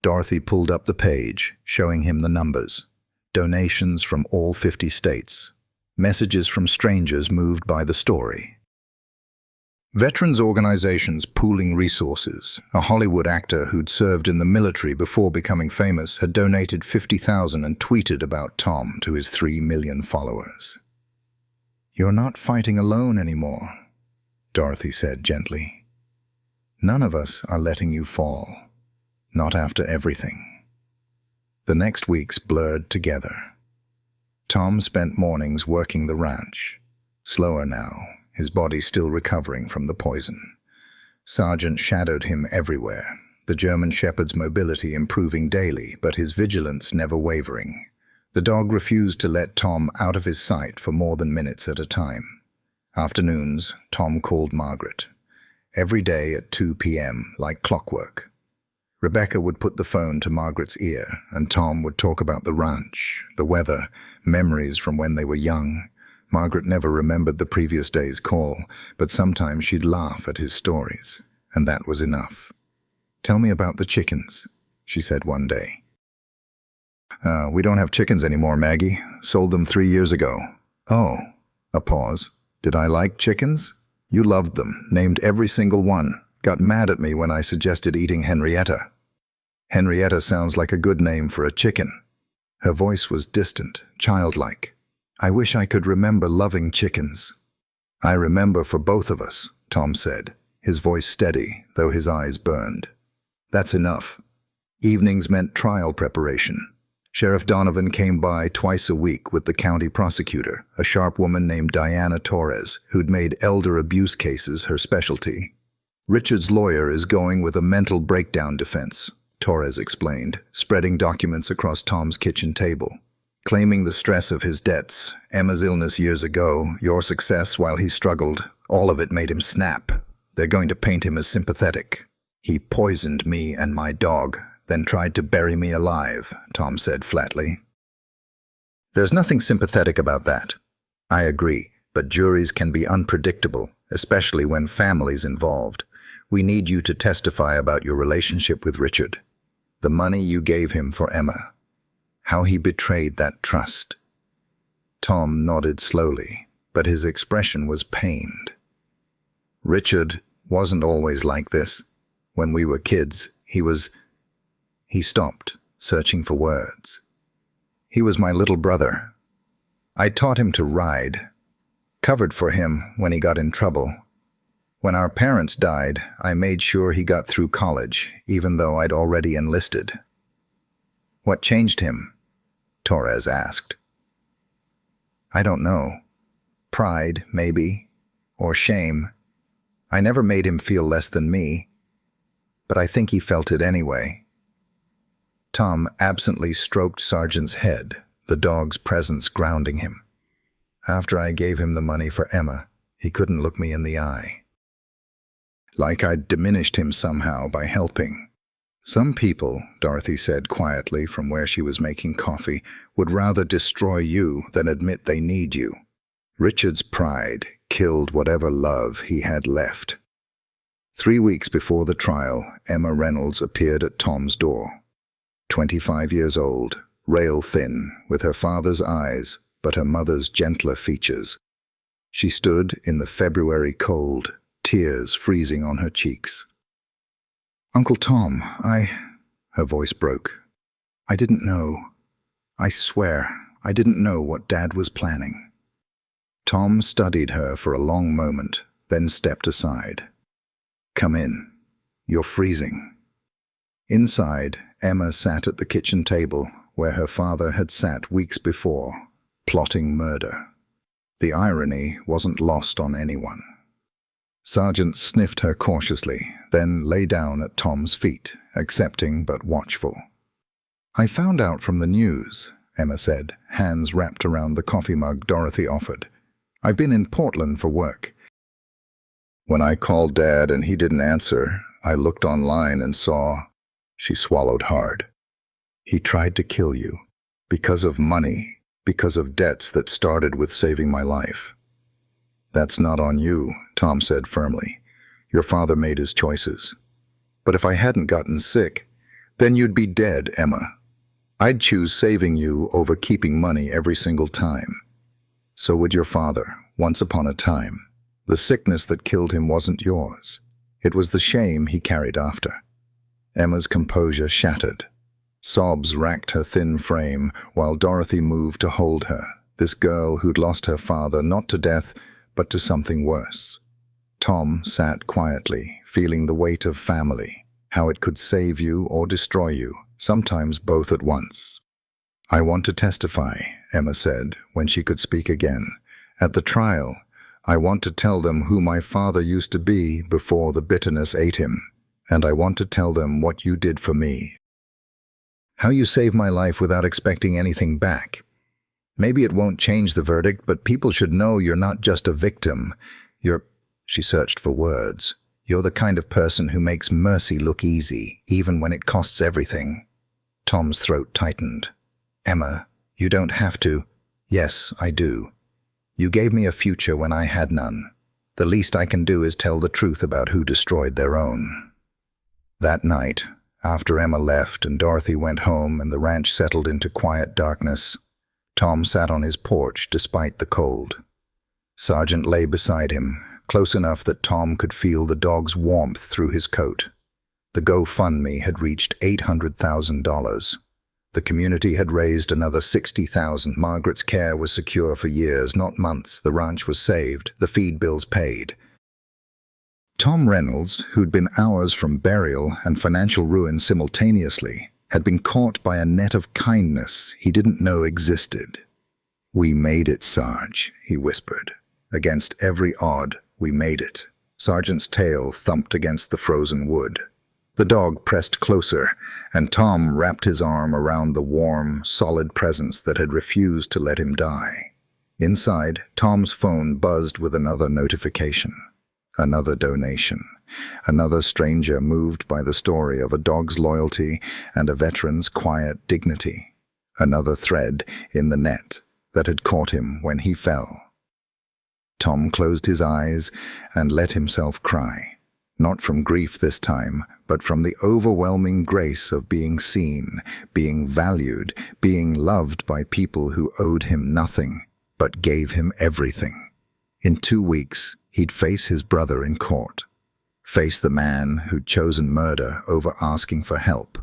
Dorothy pulled up the page, showing him the numbers. Donations from all 50 states. Messages from strangers moved by the story. Veterans organizations pooling resources. A Hollywood actor who'd served in the military before becoming famous had donated $50,000 and tweeted about Tom to his 3 million followers. You're not fighting alone anymore, Dorothy said gently. None of us are letting you fall. Not after everything. The next weeks blurred together. Tom spent mornings working the ranch. Slower now, his body still recovering from the poison. Sargent shadowed him everywhere, the German Shepherd's mobility improving daily, but his vigilance never wavering. The dog refused to let Tom out of his sight for more than minutes at a time. Afternoons, Tom called Margaret. Every day at 2 p.m., like clockwork. Rebecca would put the phone to Margaret's ear, and Tom would talk about the ranch, the weather, memories from when they were young. Margaret never remembered the previous day's call, but sometimes she'd laugh at his stories, and that was enough. Tell me about the chickens, she said one day. We don't have chickens anymore, Maggie. Sold them 3 years ago. Oh, a pause. Did I like chickens? You loved them, named every single one. Got mad at me when I suggested eating Henrietta. Henrietta sounds like a good name for a chicken. Her voice was distant, childlike. I wish I could remember loving chickens. I remember for both of us, Tom said, his voice steady, though his eyes burned. That's enough. Evenings meant trial preparation. Sheriff Donovan came by twice a week with the county prosecutor, a sharp woman named Diana Torres, who'd made elder abuse cases her specialty. Richard's lawyer is going with a mental breakdown defense, Torres explained, spreading documents across Tom's kitchen table. Claiming the stress of his debts, Emma's illness years ago, your success while he struggled, all of it made him snap. They're going to paint him as sympathetic. He poisoned me and my dog, then tried to bury me alive, Tom said flatly. There's nothing sympathetic about that. I agree, but juries can be unpredictable, especially when family's involved. We need you to testify about your relationship with Richard. The money you gave him for Emma. How he betrayed that trust. Tom nodded slowly, but his expression was pained. Richard wasn't always like this. When we were kids, He stopped, searching for words. He was my little brother. I taught him to ride. Covered for him when he got in trouble. When our parents died, I made sure he got through college, even though I'd already enlisted. What changed him? Torres asked. I don't know. Pride, maybe, or shame. I never made him feel less than me, but I think he felt it anyway. Tom absently stroked Sargent's head, the dog's presence grounding him. After I gave him the money for Emma, he couldn't look me in the eye. like I'd diminished him somehow by helping. Some people, Dorothy said quietly from where she was making coffee, would rather destroy you than admit they need you. Richard's pride killed whatever love he had left. 3 weeks before the trial, Emma Reynolds appeared at Tom's door. 25 years old, rail-thin, with her father's eyes, but her mother's gentler features. She stood in the February cold, tears freezing on her cheeks. "Uncle Tom, Her voice broke. "I didn't know. I swear, I didn't know what Dad was planning." Tom studied her for a long moment, then stepped aside. "Come in. You're freezing." Inside, Emma sat at the kitchen table, where her father had sat weeks before, plotting murder. The irony wasn't lost on anyone. Sergeant sniffed her cautiously, then lay down at Tom's feet, accepting but watchful. "I found out from the news," Emma said, hands wrapped around the coffee mug Dorothy offered. "I've been in Portland for work. When I called Dad and he didn't answer, I looked online and saw..." She swallowed hard. "He tried to kill you. Because of money. Because of debts that started with saving my life." "That's not on you," Tom said firmly. "Your father made his choices. But if I hadn't gotten sick, then you'd be dead, Emma. I'd choose saving you over keeping money every single time. So would your father, once upon a time. The sickness that killed him wasn't yours. It was the shame he carried after." Emma's composure shattered. Sobs racked her thin frame while Dorothy moved to hold her, this girl who'd lost her father not to death, but to something worse. Tom sat quietly, feeling the weight of family, how it could save you or destroy you, sometimes both at once. "I want to testify," Emma said, when she could speak again. "At the trial, I want to tell them who my father used to be before the bitterness ate him, and I want to tell them what you did for me. How you saved my life without expecting anything back. Maybe it won't change the verdict, but people should know you're not just a victim. She searched for words. "You're the kind of person who makes mercy look easy, even when it costs everything." Tom's throat tightened. "Emma, you don't have to." "Yes, I do. You gave me a future when I had none. The least I can do is tell the truth about who destroyed their own." That night, after Emma left and Dorothy went home and the ranch settled into quiet darkness, Tom sat on his porch despite the cold. Sergeant lay beside him, close enough that Tom could feel the dog's warmth through his coat. The GoFundMe had reached $800,000. The community had raised another $60,000. Margaret's care was secure for years, not months. The ranch was saved, the feed bills paid. Tom Reynolds, who'd been hours from burial and financial ruin simultaneously, had been caught by a net of kindness he didn't know existed. "We made it, Sarge," he whispered. "Against every odd, we made it." Sergeant's tail thumped against the frozen wood. The dog pressed closer, and Tom wrapped his arm around the warm, solid presence that had refused to let him die. Inside, Tom's phone buzzed with another notification. Another donation. Another stranger moved by the story of a dog's loyalty and a veteran's quiet dignity. Another thread in the net that had caught him when he fell. Tom closed his eyes and let himself cry, not from grief this time, but from the overwhelming grace of being seen, being valued, being loved by people who owed him nothing, but gave him everything. In 2 weeks, he'd face his brother in court, face the man who'd chosen murder over asking for help.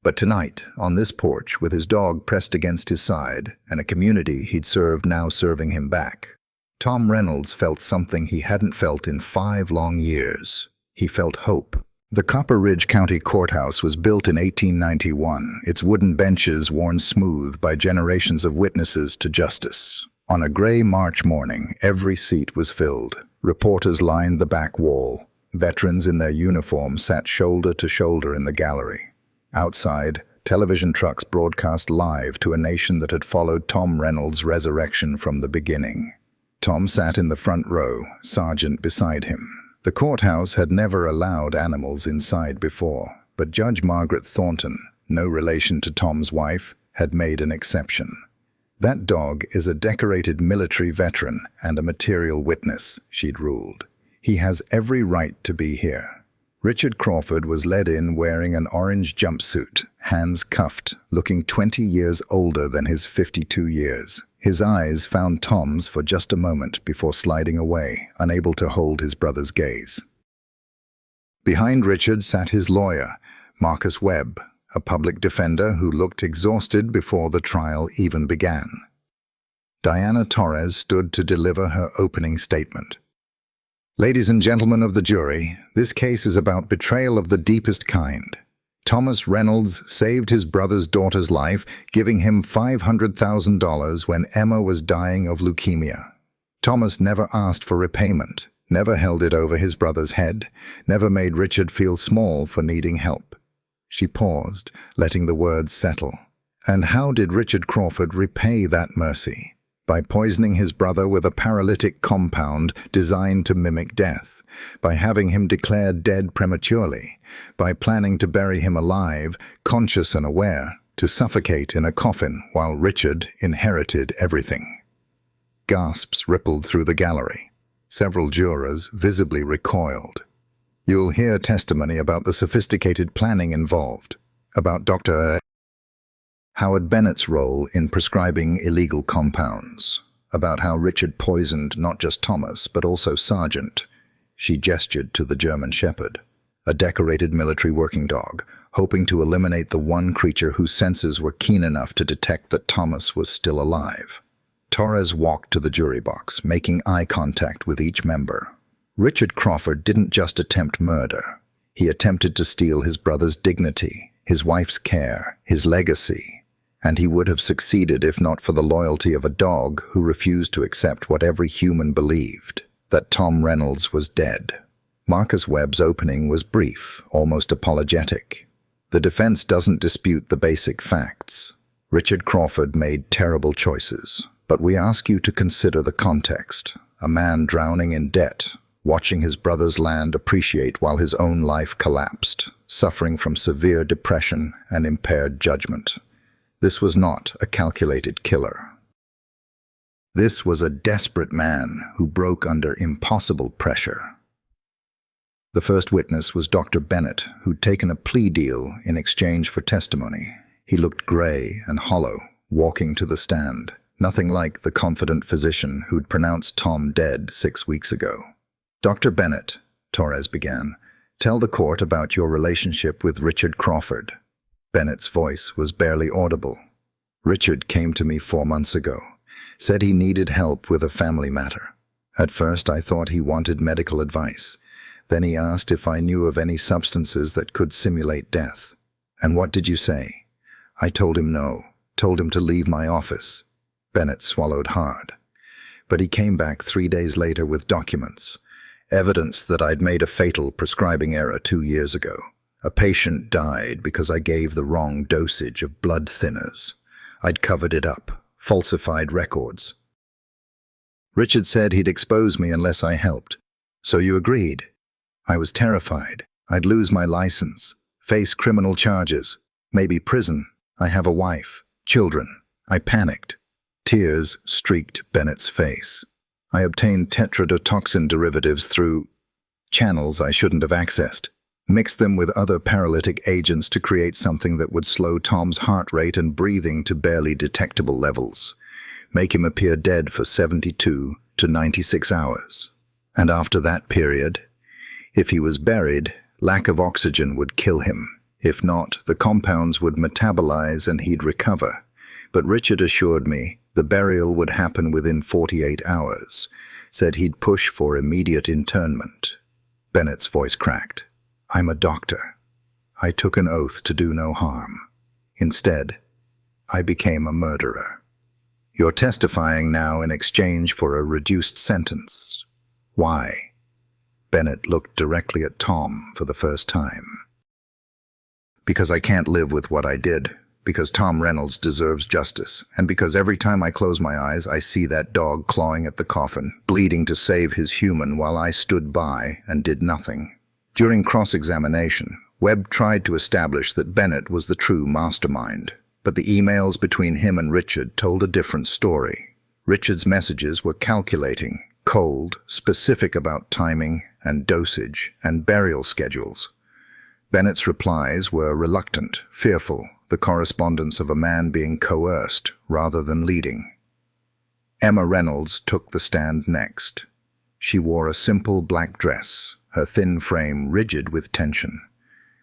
But tonight, on this porch, with his dog pressed against his side, and a community he'd served now serving him back, Tom Reynolds felt something he hadn't felt in 5 long years. He felt hope. The Copper Ridge County Courthouse was built in 1891, its wooden benches worn smooth by generations of witnesses to justice. On a gray March morning, every seat was filled. Reporters lined the back wall. Veterans in their uniforms sat shoulder to shoulder in the gallery. Outside, television trucks broadcast live to a nation that had followed Tom Reynolds' resurrection from the beginning. Tom sat in the front row, Sergeant beside him. The courthouse had never allowed animals inside before, but Judge Margaret Thornton, no relation to Tom's wife, had made an exception. "That dog is a decorated military veteran and a material witness," she'd ruled. "He has every right to be here." Richard Crawford was led in wearing an orange jumpsuit, hands cuffed, looking 20 years older than his 52 years. His eyes found Tom's for just a moment before sliding away, unable to hold his brother's gaze. Behind Richard sat his lawyer, Marcus Webb, a public defender who looked exhausted before the trial even began. Diana Torres stood to deliver her opening statement. "Ladies and gentlemen of the jury, this case is about betrayal of the deepest kind. Thomas Reynolds saved his brother's daughter's life, giving him $500,000 when Emma was dying of leukemia. Thomas never asked for repayment, never held it over his brother's head, never made Richard feel small for needing help." She paused, letting the words settle. "And how did Richard Crawford repay that mercy? By poisoning his brother with a paralytic compound designed to mimic death, by having him declared dead prematurely, by planning to bury him alive, conscious and aware, to suffocate in a coffin while Richard inherited everything." Gasps rippled through the gallery. Several jurors visibly recoiled. "You'll hear testimony about the sophisticated planning involved, about Dr. Howard Bennett's role in prescribing illegal compounds, about how Richard poisoned not just Thomas, but also Sergeant." She gestured to the German Shepherd, a decorated military working dog, hoping to eliminate the one creature whose senses were keen enough to detect that Thomas was still alive. Torres walked to the jury box, making eye contact with each member. Richard Crawford didn't just attempt murder. He attempted to steal his brother's dignity, his wife's care, his legacy. And he would have succeeded if not for the loyalty of a dog who refused to accept what every human believed, that Tom Reynolds was dead. Marcus Webb's opening was brief, almost apologetic. "The defense doesn't dispute the basic facts. Richard Crawford made terrible choices, but we ask you to consider the context. A man drowning in debt, watching his brother's land appreciate while his own life collapsed, suffering from severe depression and impaired judgment. This was not a calculated killer. This was a desperate man who broke under impossible pressure." The first witness was Dr. Bennett, who'd taken a plea deal in exchange for testimony. He looked gray and hollow, walking to the stand, nothing like the confident physician who'd pronounced Tom dead 6 weeks ago. "Dr. Bennett," Torres began, "tell the court about your relationship with Richard Crawford." Bennett's voice was barely audible. "Richard came to me 4 months ago, said he needed help with a family matter. At first I thought he wanted medical advice. Then he asked if I knew of any substances that could simulate death. And what did you say? I told him no, told him to leave my office." Bennett swallowed hard. "But he came back 3 days later with documents, evidence that I'd made a fatal prescribing error 2 years ago. A patient died because I gave the wrong dosage of blood thinners. I'd covered it up, falsified records. Richard said he'd expose me unless I helped. So you agreed. I was terrified. I'd lose my license, face criminal charges, maybe prison. I have a wife, children. I panicked." Tears streaked Bennett's face. "I obtained tetrodotoxin derivatives through channels I shouldn't have accessed. Mixed them with other paralytic agents to create something that would slow Tom's heart rate and breathing to barely detectable levels, make him appear dead for 72 to 96 hours. And after that period, if he was buried, lack of oxygen would kill him. If not, the compounds would metabolize and he'd recover. But Richard assured me the burial would happen within 48 hours, said he'd push for immediate internment." Bennett's voice cracked. "I'm a doctor. I took an oath to do no harm. Instead, I became a murderer. You're testifying now in exchange for a reduced sentence. Why?" Bennett looked directly at Tom for the first time. "Because I can't live with what I did. because Tom Reynolds deserves justice, and because every time I close my eyes, I see that dog clawing at the coffin, bleeding to save his human while I stood by and did nothing. During cross-examination, Webb tried to establish that Bennett was the true mastermind, but the emails between him and Richard told a different story. Richard's messages were calculating, cold, specific about timing and dosage and burial schedules. Bennett's replies were reluctant, fearful, the correspondence of a man being coerced rather than leading. Emma Reynolds took the stand next. She wore a simple black dress, her thin frame rigid with tension.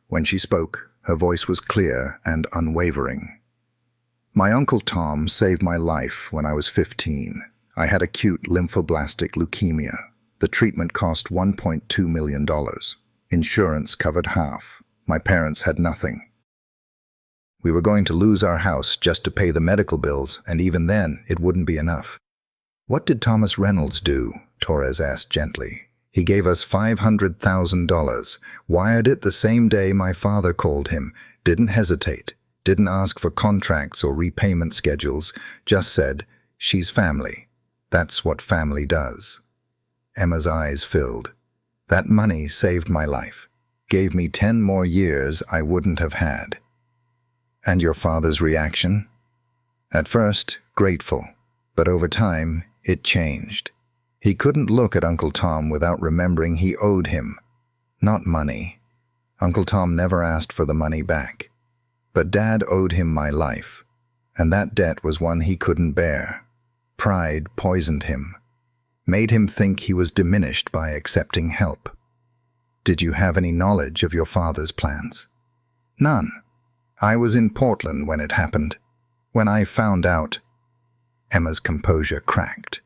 When she spoke, her voice was clear and unwavering. My Uncle Tom saved my life when I was 15. I had acute lymphoblastic leukemia. The treatment cost $1.2 million. Insurance covered half. My parents had nothing. We were going to lose our house just to pay the medical bills, and even then, it wouldn't be enough. What did Thomas Reynolds do? Torres asked gently. He gave us $500,000, wired it the same day my father called him, didn't hesitate, didn't ask for contracts or repayment schedules, just said, "She's family. That's what family does." Emma's eyes filled. That money saved my life, gave me 10 more years I wouldn't have had. And your father's reaction? At first, grateful, but over time, it changed. He couldn't look at Uncle Tom without remembering he owed him. Not money. Uncle Tom never asked for the money back. But Dad owed him my life, and that debt was one he couldn't bear. Pride poisoned him, made him think he was diminished by accepting help. Did you have any knowledge of your father's plans? None. I was in Portland when it happened. When I found out, Emma's composure cracked.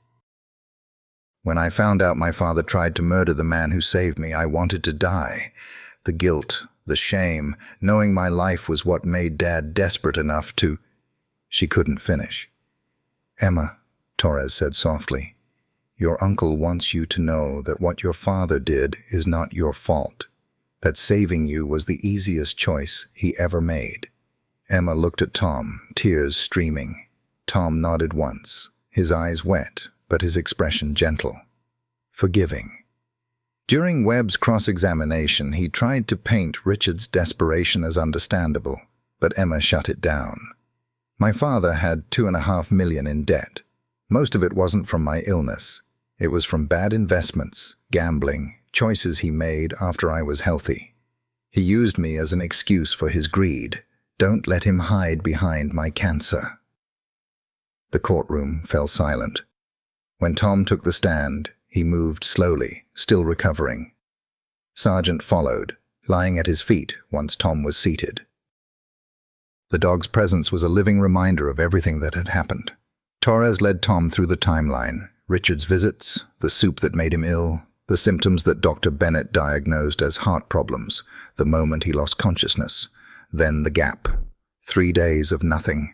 When I found out my father tried to murder the man who saved me, I wanted to die. The guilt, the shame, knowing my life was what made Dad desperate enough to... She couldn't finish. Emma, Torres said softly, your uncle wants you to know that what your father did is not your fault, that saving you was the easiest choice he ever made. Emma looked at Tom, tears streaming. Tom nodded once, his eyes wet, but his expression gentle, forgiving. During Webb's cross-examination, he tried to paint Richard's desperation as understandable, but Emma shut it down. My father had $2.5 million in debt. Most of it wasn't from my illness. It was from bad investments, gambling, choices he made after I was healthy. He used me as an excuse for his greed. Don't let him hide behind my cancer. The courtroom fell silent. When Tom took the stand, he moved slowly, still recovering. Sargent followed, lying at his feet once Tom was seated. The dog's presence was a living reminder of everything that had happened. Torres led Tom through the timeline, Richard's visits, the soup that made him ill, the symptoms that Dr. Bennett diagnosed as heart problems, the moment he lost consciousness, then the gap, 3 days of nothing,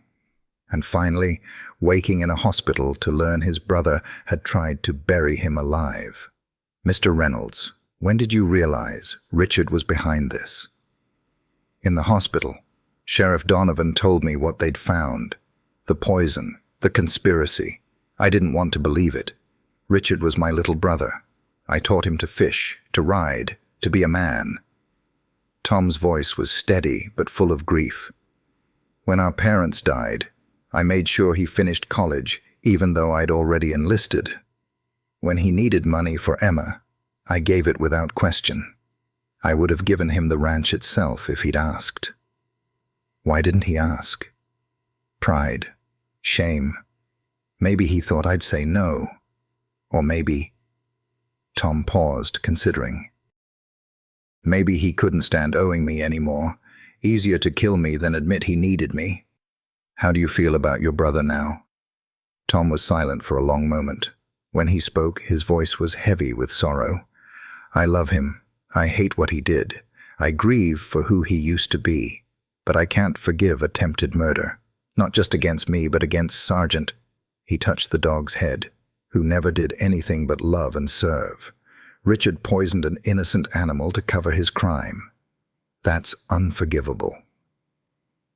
and finally, waking in a hospital to learn his brother had tried to bury him alive. Mr. Reynolds, when did you realize Richard was behind this? In the hospital, Sheriff Donovan told me what they'd found. The poison, the conspiracy. I didn't want to believe it. Richard was my little brother. I taught him to fish, to ride, to be a man. Tom's voice was steady but full of grief. When our parents died, I made sure he finished college, even though I'd already enlisted. When he needed money for Emma, I gave it without question. I would have given him the ranch itself if he'd asked. Why didn't he ask? Pride, shame. Maybe he thought I'd say no. Or maybe... Tom paused, considering. Maybe he couldn't stand owing me anymore. Easier to kill me than admit he needed me. How do you feel about your brother now? Tom was silent for a long moment. When he spoke, his voice was heavy with sorrow. I love him. I hate what he did. I grieve for who he used to be. But I can't forgive attempted murder. Not just against me, but against Sargent. He touched the dog's head, who never did anything but love and serve. Richard poisoned an innocent animal to cover his crime. That's unforgivable.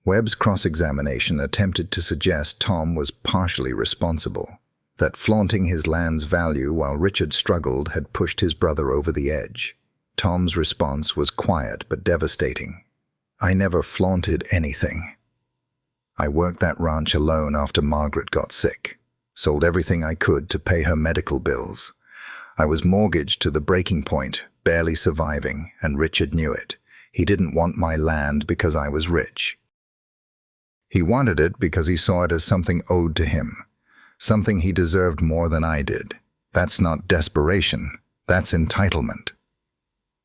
Webb's cross-examination attempted to suggest Tom was partially responsible, that flaunting his land's value while Richard struggled had pushed his brother over the edge. Tom's response was quiet but devastating. "I never flaunted anything. I worked that ranch alone after Margaret got sick, sold everything I could to pay her medical bills. I was mortgaged to the breaking point, barely surviving, and Richard knew it. He didn't want my land because I was rich. He wanted it because he saw it as something owed to him, something he deserved more than I did. That's not desperation, that's entitlement."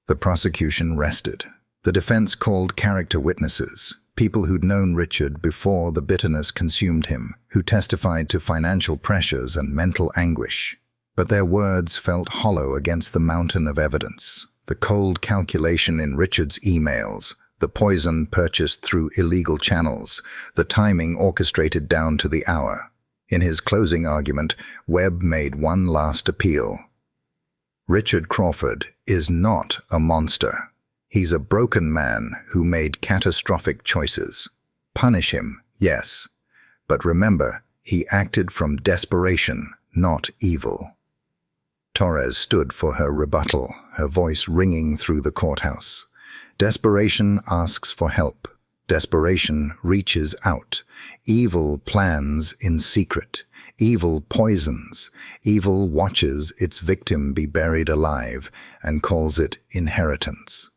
The prosecution rested. The defense called character witnesses, people who'd known Richard before the bitterness consumed him, who testified to financial pressures and mental anguish. But their words felt hollow against the mountain of evidence. The cold calculation in Richard's emails, the poison purchased through illegal channels, the timing orchestrated down to the hour. In his closing argument, Webb made one last appeal. Richard Crawford is not a monster. He's a broken man who made catastrophic choices. Punish him, yes. But remember, he acted from desperation, not evil. Torres stood for her rebuttal, her voice ringing through the courthouse. Desperation asks for help. Desperation reaches out. Evil plans in secret. Evil poisons. Evil watches its victim be buried alive and calls it inheritance.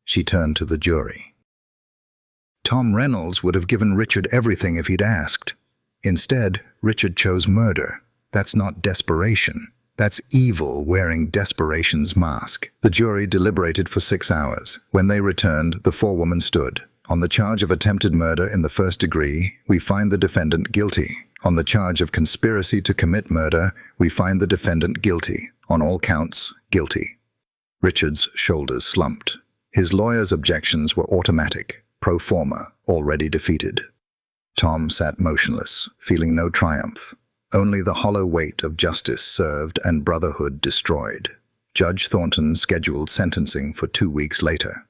She turned to the jury. Tom Reynolds would have given Richard everything if he'd asked. Instead, Richard chose murder. That's not desperation. That's evil wearing desperation's mask. The jury deliberated for 6 hours. When they returned, the forewoman stood. On the charge of attempted murder in the first degree, we find the defendant guilty. On the charge of conspiracy to commit murder, we find the defendant guilty. On all counts, guilty. Richard's shoulders slumped. His lawyer's objections were automatic, pro forma, already defeated. Tom sat motionless, feeling no triumph. Only the hollow weight of justice served and brotherhood destroyed. Judge Thornton scheduled sentencing for 2 weeks later.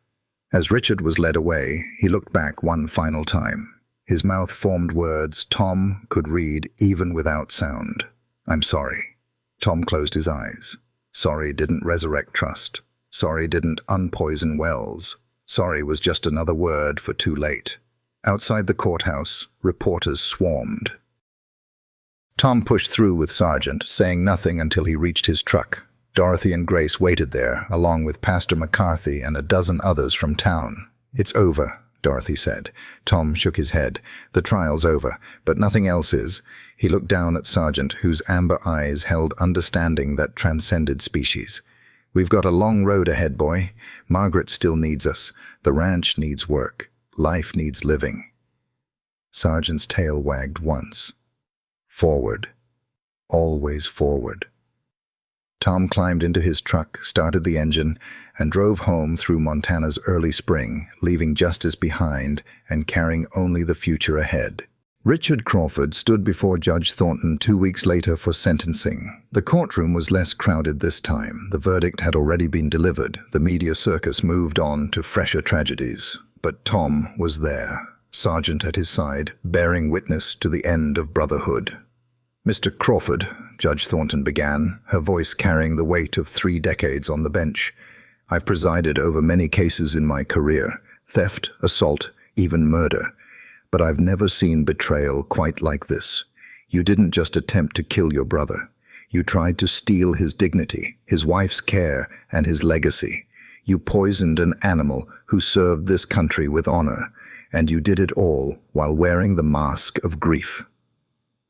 As Richard was led away, he looked back one final time. His mouth formed words Tom could read even without sound. "I'm sorry." Tom closed his eyes. Sorry didn't resurrect trust. Sorry didn't unpoison wells. Sorry was just another word for too late. Outside the courthouse, reporters swarmed. Tom pushed through with Sargent, saying nothing until he reached his truck. Dorothy and Grace waited there, along with Pastor McCarthy and a dozen others from town. "It's over," Dorothy said. Tom shook his head. "The trial's over, but nothing else is." He looked down at Sargent, whose amber eyes held understanding that transcended species. "We've got a long road ahead, boy. Margaret still needs us. The ranch needs work. Life needs living." Sargent's tail wagged once. Forward. Always forward. Tom climbed into his truck, started the engine, and drove home through Montana's early spring, leaving justice behind and carrying only the future ahead. Richard Crawford stood before Judge Thornton 2 weeks later for sentencing. The courtroom was less crowded this time. The verdict had already been delivered. The media circus moved on to fresher tragedies. But Tom was there, Sargent at his side, bearing witness to the end of brotherhood. "Mr. Crawford," Judge Thornton began, her voice carrying the weight of 3 decades on the bench. "I've presided over many cases in my career, theft, assault, even murder. But I've never seen betrayal quite like this. You didn't just attempt to kill your brother. You tried to steal his dignity, his wife's care, and his legacy. You poisoned an animal who served this country with honor, and you did it all while wearing the mask of grief."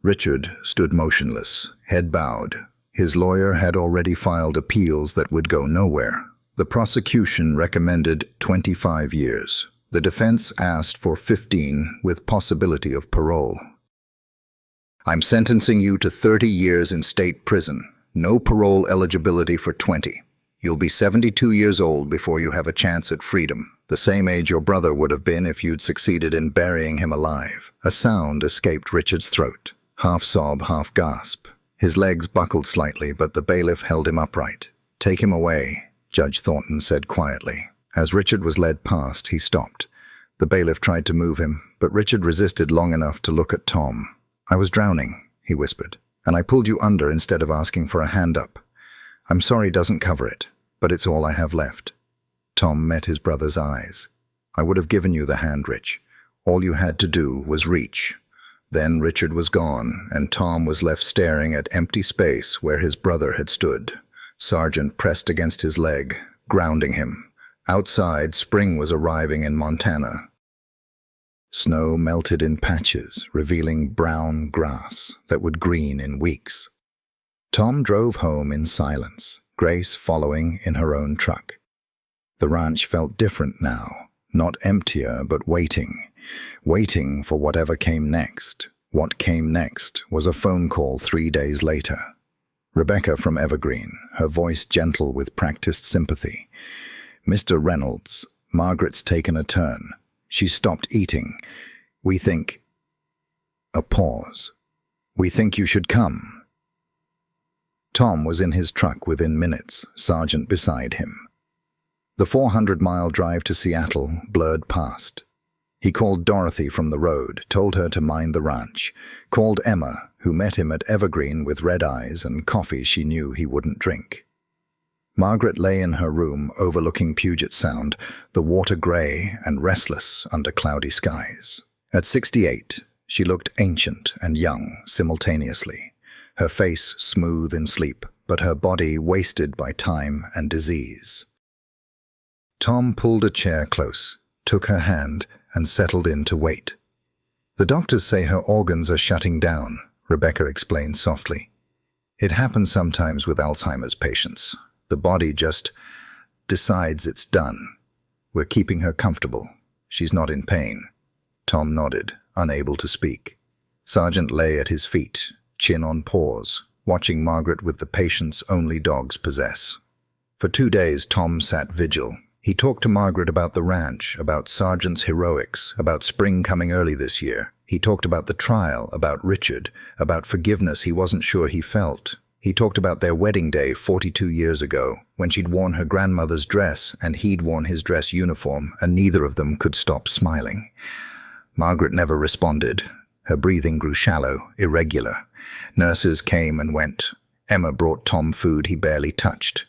Richard stood motionless, head bowed. His lawyer had already filed appeals that would go nowhere. The prosecution recommended 25 years. The defense asked for 15 with possibility of parole. "I'm sentencing you to 30 years in state prison. No parole eligibility for 20. You'll be 72 years old before you have a chance at freedom. The same age your brother would have been if you'd succeeded in burying him alive." A sound escaped Richard's throat. Half sob, half gasp. His legs buckled slightly, but the bailiff held him upright. "Take him away," Judge Thornton said quietly. As Richard was led past, he stopped. The bailiff tried to move him, but Richard resisted long enough to look at Tom. "I was drowning," he whispered, "and I pulled you under instead of asking for a hand up. I'm sorry doesn't cover it, but it's all I have left." Tom met his brother's eyes. "I would have given you the hand, Rich. All you had to do was reach." Then Richard was gone, and Tom was left staring at empty space where his brother had stood. Sergeant pressed against his leg, grounding him. Outside, spring was arriving in Montana. Snow melted in patches, revealing brown grass that would green in weeks. Tom drove home in silence, Grace following in her own truck. The ranch felt different now, not emptier but waiting for whatever came next. What came next was a phone call 3 days later. Rebecca from Evergreen, her voice gentle with practiced sympathy. "Mr. Reynolds, Margaret's taken a turn. She stopped eating. We think—" A pause. "We think you should come." Tom was in his truck within minutes, Sergeant beside him. The 400-mile drive to Seattle blurred past. He called Dorothy from the road, told her to mind the ranch, called Emma, who met him at Evergreen with red eyes and coffee she knew he wouldn't drink. Margaret lay in her room overlooking Puget Sound, the water gray and restless under cloudy skies. At 68, she looked ancient and young simultaneously, her face smooth in sleep, but her body wasted by time and disease. Tom pulled a chair close, took her hand, and settled in to wait. "The doctors say her organs are shutting down," Rebecca explained softly. "It happens sometimes with Alzheimer's patients. The body just decides it's done. We're keeping her comfortable. She's not in pain." Tom nodded, unable to speak. Sergeant lay at his feet, chin on paws, watching Margaret with the patience only dogs possess. For 2 days, Tom sat vigil. He talked to Margaret about the ranch, about Sergeant's heroics, about spring coming early this year. He talked about the trial, about Richard, about forgiveness he wasn't sure he felt. He talked about their wedding day 42 years ago, when she'd worn her grandmother's dress and he'd worn his dress uniform, and neither of them could stop smiling. Margaret never responded. Her breathing grew shallow, irregular. Nurses came and went. Emma brought Tom food he barely touched.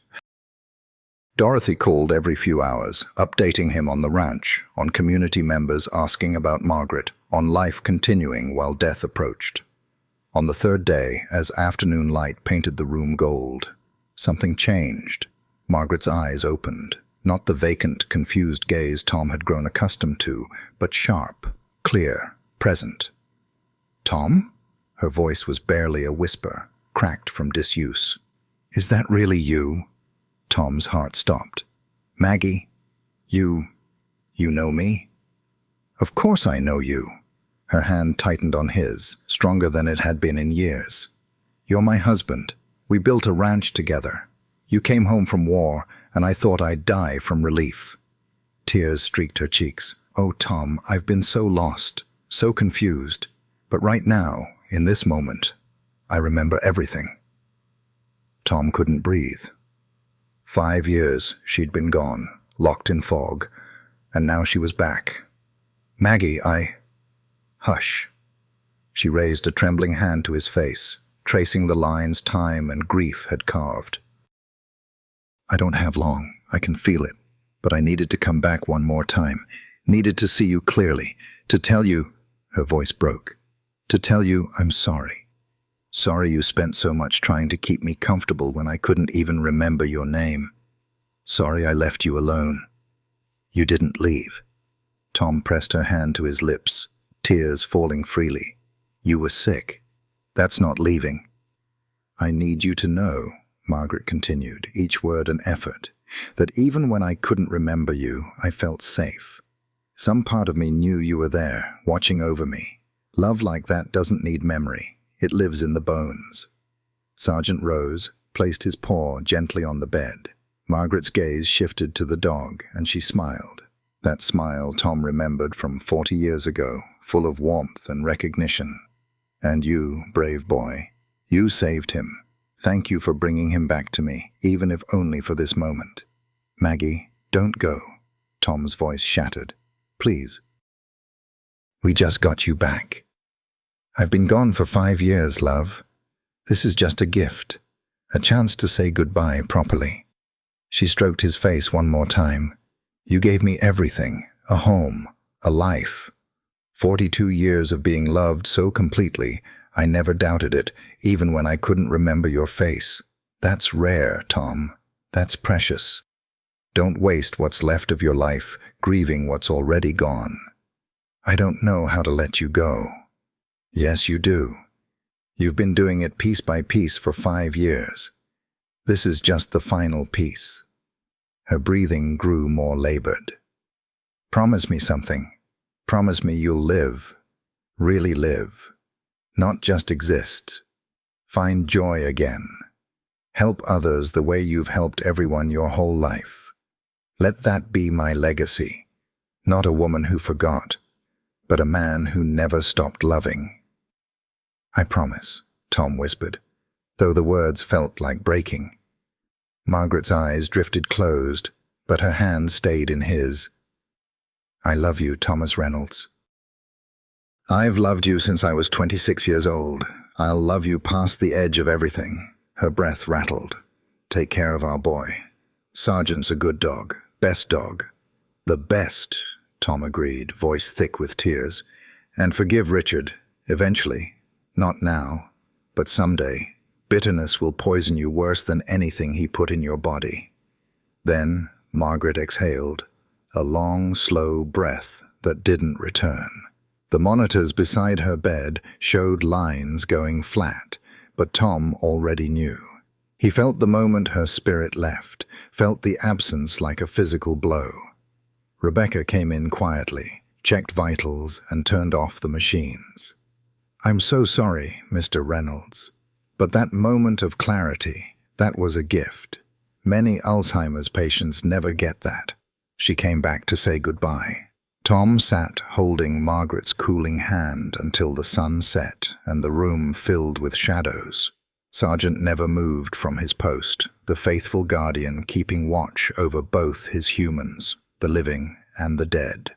Dorothy called every few hours, updating him on the ranch, on community members asking about Margaret, on life continuing while death approached. On the 3rd day, as afternoon light painted the room gold, something changed. Margaret's eyes opened, not the vacant, confused gaze Tom had grown accustomed to, but sharp, clear, present. "Tom?" Her voice was barely a whisper, cracked from disuse. "Is that really you?" Tom's heart stopped. "Maggie, you know me?" "Of course I know you." Her hand tightened on his, stronger than it had been in years. "You're my husband. We built a ranch together. You came home from war, and I thought I'd die from relief." Tears streaked her cheeks. "Oh, Tom, I've been so lost, so confused. But right now, in this moment, I remember everything." Tom couldn't breathe. 5 years she'd been gone, locked in fog, and now she was back. "Maggie, Hush." She raised a trembling hand to his face, tracing the lines time and grief had carved. "I don't have long, I can feel it, but I needed to come back one more time, needed to see you clearly, to tell you," her voice broke, "to tell you I'm sorry. Sorry you spent so much trying to keep me comfortable when I couldn't even remember your name. Sorry I left you alone." "You didn't leave." Tom pressed her hand to his lips, tears falling freely. "You were sick. That's not leaving." "I need you to know," Margaret continued, each word an effort, "that even when I couldn't remember you, I felt safe. Some part of me knew you were there, watching over me. Love like that doesn't need memory. It lives in the bones." Sergeant rose, placed his paw gently on the bed. Margaret's gaze shifted to the dog, and she smiled. That smile Tom remembered from 40 years ago, full of warmth and recognition. "And you, brave boy, you saved him. Thank you for bringing him back to me, even if only for this moment." "Maggie, don't go." Tom's voice shattered. "Please." We just got you back. I've been gone for 5 years, love. This is just a gift, a chance to say goodbye properly. She stroked his face one more time. You gave me everything, a home, a life. 42 years of being loved so completely, I never doubted it, even when I couldn't remember your face. That's rare, Tom. That's precious. Don't waste what's left of your life grieving what's already gone. I don't know how to let you go. Yes, you do. You've been doing it piece by piece for 5 years. This is just the final piece. Her breathing grew more labored. Promise me something. Promise me you'll live. Really live. Not just exist. Find joy again. Help others the way you've helped everyone your whole life. Let that be my legacy. Not a woman who forgot, but a man who never stopped loving. I promise, Tom whispered, though the words felt like breaking. Margaret's eyes drifted closed, but her hand stayed in his. I love you, Thomas Reynolds. I've loved you since I was 26 years old. I'll love you past the edge of everything. Her breath rattled. Take care of our boy. Sergeant's a good dog. Best dog. The best, Tom agreed, voice thick with tears. And forgive Richard, eventually. Not now, but someday. Bitterness will poison you worse than anything he put in your body. Then Margaret exhaled, a long, slow breath that didn't return. The monitors beside her bed showed lines going flat, but Tom already knew. He felt the moment her spirit left, felt the absence like a physical blow. Rebecca came in quietly, checked vitals, and turned off the machines. I'm so sorry, Mr. Reynolds. But that moment of clarity, that was a gift. Many Alzheimer's patients never get that. She came back to say goodbye. Tom sat holding Margaret's cooling hand until the sun set and the room filled with shadows. Sergeant never moved from his post, the faithful guardian keeping watch over both his humans, the living and the dead.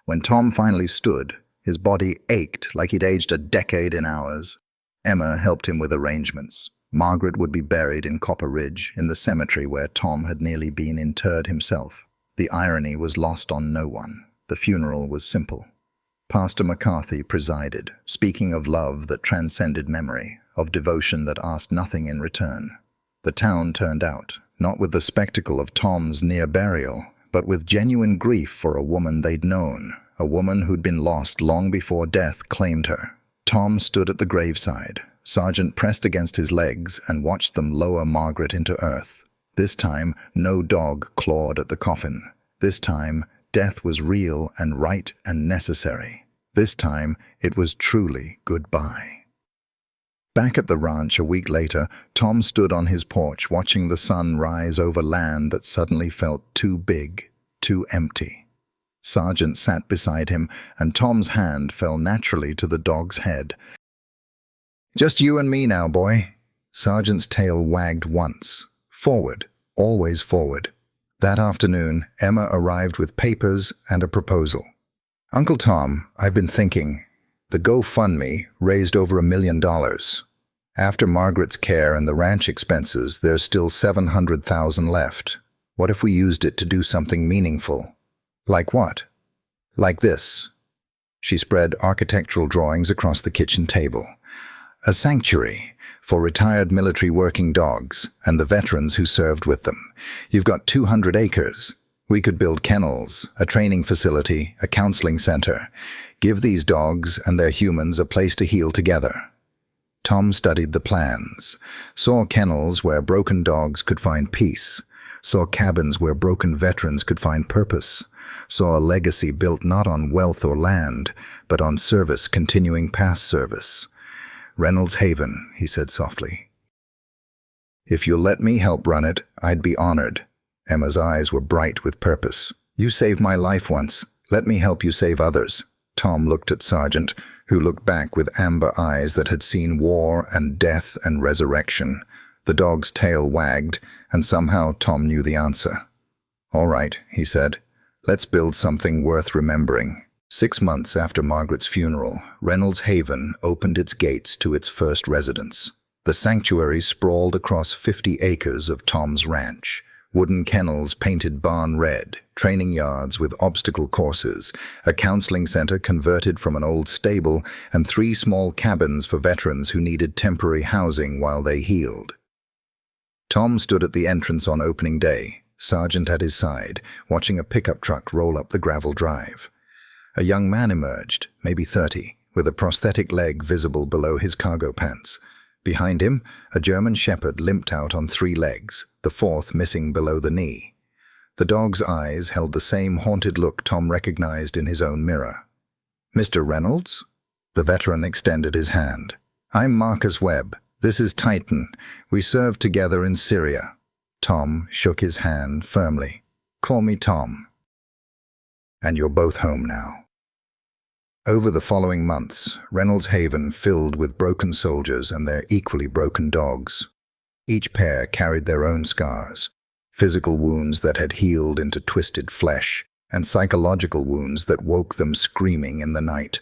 When Tom finally stood, his body ached like he'd aged a decade in hours. Emma helped him with arrangements. Margaret would be buried in Copper Ridge, in the cemetery where Tom had nearly been interred himself. The irony was lost on no one. The funeral was simple. Pastor McCarthy presided, speaking of love that transcended memory, of devotion that asked nothing in return. The town turned out, not with the spectacle of Tom's near burial, but with genuine grief for a woman they'd known, a woman who'd been lost long before death claimed her. Tom stood at the graveside. Sergeant pressed against his legs and watched them lower Margaret into earth. This time, no dog clawed at the coffin. This time, death was real and right and necessary. This time, it was truly goodbye. Back at the ranch a week later, Tom stood on his porch watching the sun rise over land that suddenly felt too big, too empty. Sergeant sat beside him, and Tom's hand fell naturally to the dog's head. Just you and me now, boy. Sergeant's tail wagged once. Forward, always forward. That afternoon, Emma arrived with papers and a proposal. Uncle Tom, I've been thinking. The GoFundMe raised over $1 million. After Margaret's care and the ranch expenses, there's still $700,000 left. What if we used it to do something meaningful? Like what? Like this. She spread architectural drawings across the kitchen table. A sanctuary for retired military working dogs and the veterans who served with them. You've got 200 acres. We could build kennels, a training facility, a counseling center. Give these dogs and their humans a place to heal together. Tom studied the plans, saw kennels where broken dogs could find peace, saw cabins where broken veterans could find purpose, saw a legacy built not on wealth or land, but on service continuing past service. Reynolds Haven, he said softly. If you'll let me help run it, I'd be honored. Emma's eyes were bright with purpose. You saved my life once. Let me help you save others. Tom looked at Sergeant, who looked back with amber eyes that had seen war and death and resurrection. The dog's tail wagged, and somehow Tom knew the answer. All right, he said. Let's build something worth remembering. 6 months after Margaret's funeral, Reynolds Haven opened its gates to its first residents. The sanctuary sprawled across 50 acres of Tom's ranch. Wooden kennels painted barn red, training yards with obstacle courses, a counseling center converted from an old stable, and 3 small cabins for veterans who needed temporary housing while they healed. Tom stood at the entrance on opening day, sergeant at his side, watching a pickup truck roll up the gravel drive. A young man emerged, maybe 30, with a prosthetic leg visible below his cargo pants. Behind him, a German shepherd limped out on 3 legs, the 4th missing below the knee. The dog's eyes held the same haunted look Tom recognized in his own mirror. "Mr. Reynolds?" The veteran extended his hand. "I'm Marcus Webb. This is Titan. We served together in Syria." Tom shook his hand firmly. "Call me Tom. And you're both home now." Over the following months, Reynolds Haven filled with broken soldiers and their equally broken dogs. Each pair carried their own scars, physical wounds that had healed into twisted flesh, and psychological wounds that woke them screaming in the night.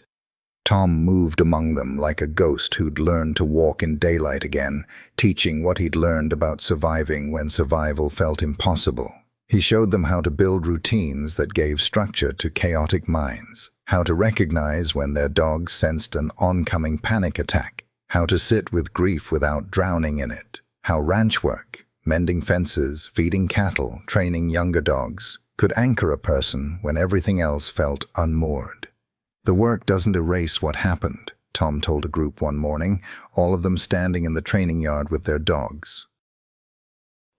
Tom moved among them like a ghost who'd learned to walk in daylight again, teaching what he'd learned about surviving when survival felt impossible. He showed them how to build routines that gave structure to chaotic minds, how to recognize when their dogs sensed an oncoming panic attack, how to sit with grief without drowning in it, how ranch work, mending fences, feeding cattle, training younger dogs, could anchor a person when everything else felt unmoored. "The work doesn't erase what happened," Tom told a group one morning, all of them standing in the training yard with their dogs.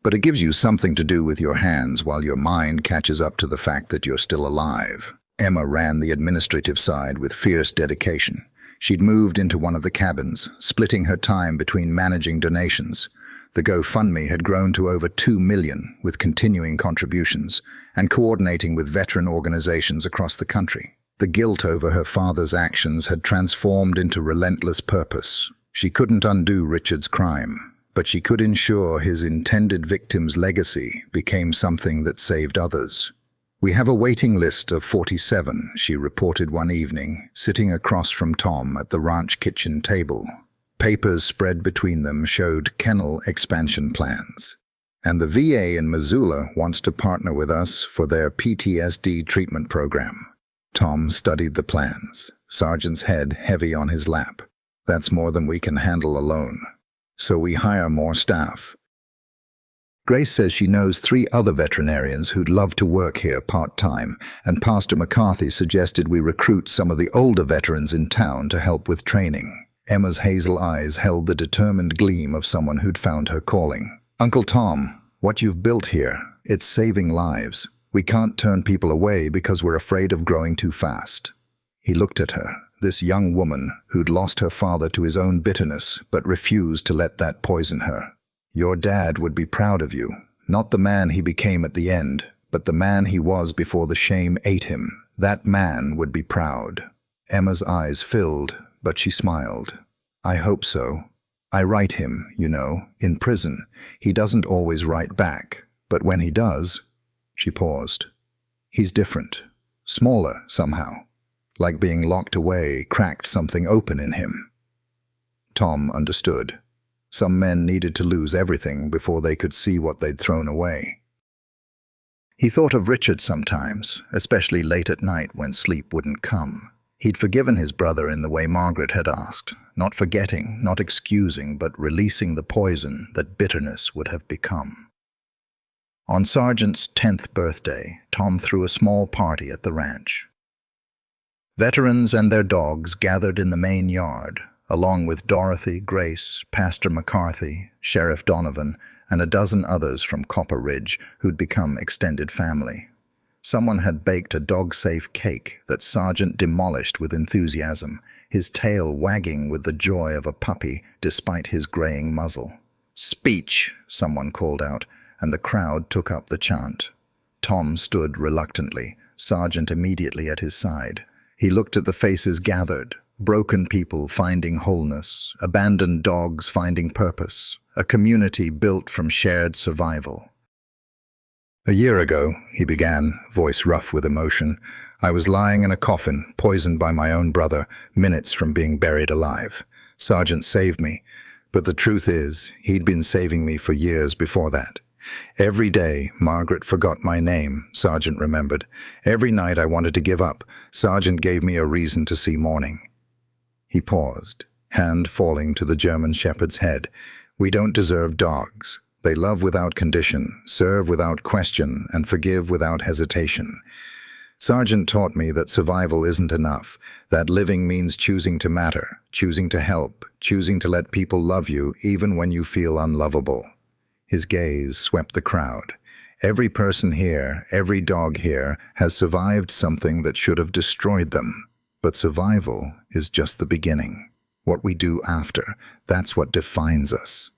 "But it gives you something to do with your hands while your mind catches up to the fact that you're still alive." Emma ran the administrative side with fierce dedication. She'd moved into one of the cabins, splitting her time between managing donations. The GoFundMe had grown to over 2 million, with continuing contributions, and coordinating with veteran organizations across the country. The guilt over her father's actions had transformed into relentless purpose. She couldn't undo Richard's crime, but she could ensure his intended victim's legacy became something that saved others. "We have a waiting list of 47, she reported one evening, sitting across from Tom at the ranch kitchen table. Papers spread between them showed kennel expansion plans. "And the VA in Missoula wants to partner with us for their PTSD treatment program." Tom studied the plans, sergeant's head heavy on his lap. "That's more than we can handle alone. So we hire more staff." Grace says she knows 3 other veterinarians who'd love to work here part-time, and Pastor McCarthy suggested we recruit some of the older veterans in town to help with training. Emma's hazel eyes held the determined gleam of someone who'd found her calling. "Uncle Tom, what you've built here, it's saving lives. We can't turn people away because we're afraid of growing too fast." He looked at her, this young woman who'd lost her father to his own bitterness but refused to let that poison her. "Your dad would be proud of you. Not the man he became at the end, but the man he was before the shame ate him. That man would be proud." Emma's eyes filled, but she smiled. "I hope so. I write him, in prison. He doesn't always write back, but when he does..." She paused. "He's different. Smaller, somehow. Like being locked away cracked something open in him." Tom understood. Some men needed to lose everything before they could see what they'd thrown away. He thought of Richard sometimes, especially late at night when sleep wouldn't come. He'd forgiven his brother in the way Margaret had asked, not forgetting, not excusing, but releasing the poison that bitterness would have become. On Sergeant's 10th birthday, Tom threw a small party at the ranch. Veterans and their dogs gathered in the main yard, along with Dorothy, Grace, Pastor McCarthy, Sheriff Donovan, and a dozen others from Copper Ridge who'd become extended family. Someone had baked a dog-safe cake that Sergeant demolished with enthusiasm, his tail wagging with the joy of a puppy despite his graying muzzle. "Speech!" someone called out, and the crowd took up the chant. Tom stood reluctantly, Sergeant immediately at his side. He looked at the faces gathered, broken people finding wholeness, abandoned dogs finding purpose, a community built from shared survival. "A year ago," he began, voice rough with emotion, I was lying in a coffin, poisoned by my own brother, minutes from being buried alive. Sergeant saved me, but the truth is, he'd been saving me for years before that. Every day, Margaret forgot my name, Sergeant remembered. Every night I wanted to give up, Sergeant gave me a reason to see morning. He paused, hand falling to the German shepherd's head. We don't deserve dogs. They love without condition, serve without question, and forgive without hesitation. Sergeant taught me that survival isn't enough, that living means choosing to matter, choosing to help, choosing to let people love you even when you feel unlovable. His gaze swept the crowd. Every person here, every dog here, has survived something that should have destroyed them. But survival is just the beginning. What we do after, that's what defines us.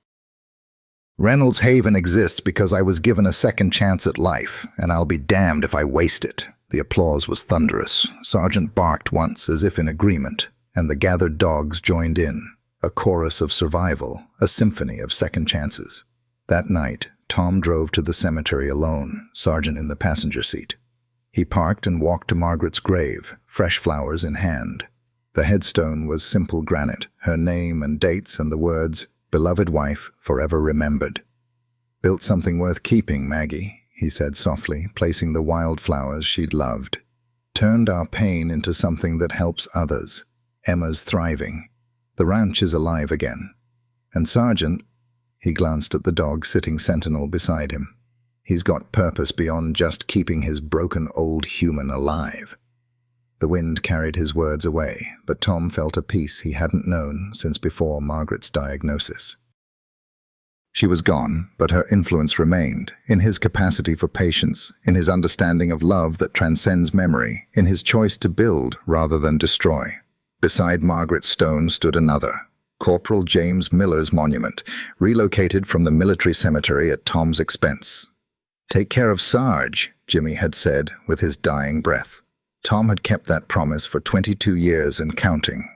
Reynolds Haven exists because I was given a second chance at life, and I'll be damned if I waste it. The applause was thunderous. Sergeant barked once, as if in agreement, and the gathered dogs joined in. A chorus of survival, a symphony of second chances. That night, Tom drove to the cemetery alone, Sergeant in the passenger seat. He parked and walked to Margaret's grave, fresh flowers in hand. The headstone was simple granite, her name and dates and the words, "Beloved wife, forever remembered." "Built something worth keeping, Maggie," he said softly, placing the wildflowers she'd loved. "Turned our pain into something that helps others. Emma's thriving. The ranch is alive again. And Sergeant," he glanced at the dog sitting sentinel beside him, "he's got purpose beyond just keeping his broken old human alive." The wind carried his words away, but Tom felt a peace he hadn't known since before Margaret's diagnosis. She was gone, but her influence remained, in his capacity for patience, in his understanding of love that transcends memory, in his choice to build rather than destroy. Beside Margaret's stone stood another, Corporal James Miller's monument, relocated from the military cemetery at Tom's expense. "Take care of Sarge," Jimmy had said with his dying breath. Tom had kept that promise for 22 years and counting.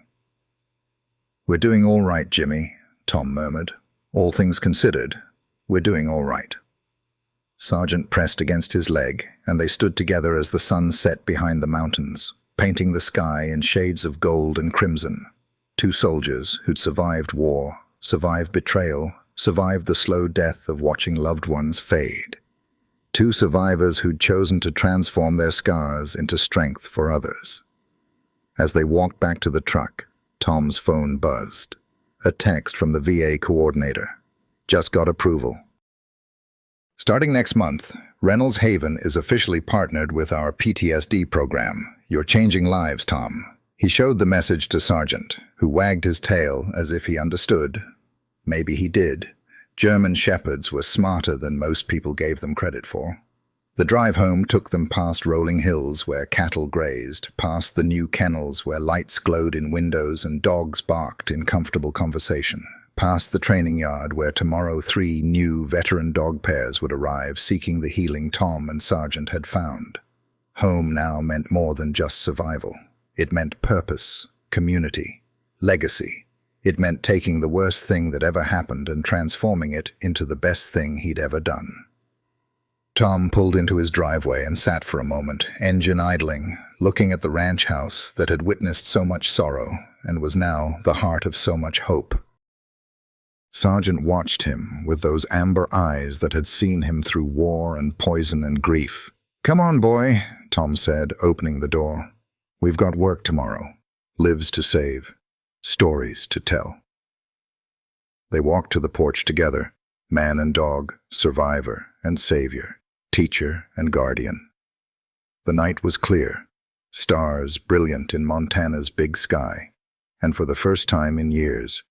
"We're doing all right, Jimmy," Tom murmured. "All things considered, we're doing all right." Sergeant pressed against his leg, and they stood together as the sun set behind the mountains, painting the sky in shades of gold and crimson. Two soldiers who'd survived war, survived betrayal, survived the slow death of watching loved ones fade. Two survivors who'd chosen to transform their scars into strength for others. As they walked back to the truck, Tom's phone buzzed. A text from the VA coordinator. "Just got approval. Starting next month, Reynolds Haven is officially partnered with our PTSD program. You're changing lives, Tom." He showed the message to Sergeant, who wagged his tail as if he understood. Maybe he did. German shepherds were smarter than most people gave them credit for. The drive home took them past rolling hills where cattle grazed, past the new kennels where lights glowed in windows and dogs barked in comfortable conversation, past the training yard where tomorrow 3 new veteran dog pairs would arrive seeking the healing Tom and Sergeant had found. Home now meant more than just survival. It meant purpose, community, legacy. It meant taking the worst thing that ever happened and transforming it into the best thing he'd ever done. Tom pulled into his driveway and sat for a moment, engine idling, looking at the ranch house that had witnessed so much sorrow and was now the heart of so much hope. Sergeant watched him with those amber eyes that had seen him through war and poison and grief. "Come on, boy," Tom said, opening the door. "We've got work tomorrow. Lives to save. Stories to tell." They walked to the porch together, man and dog, survivor and savior, teacher and guardian. The night was clear, stars brilliant in Montana's big sky, and for the first time in years,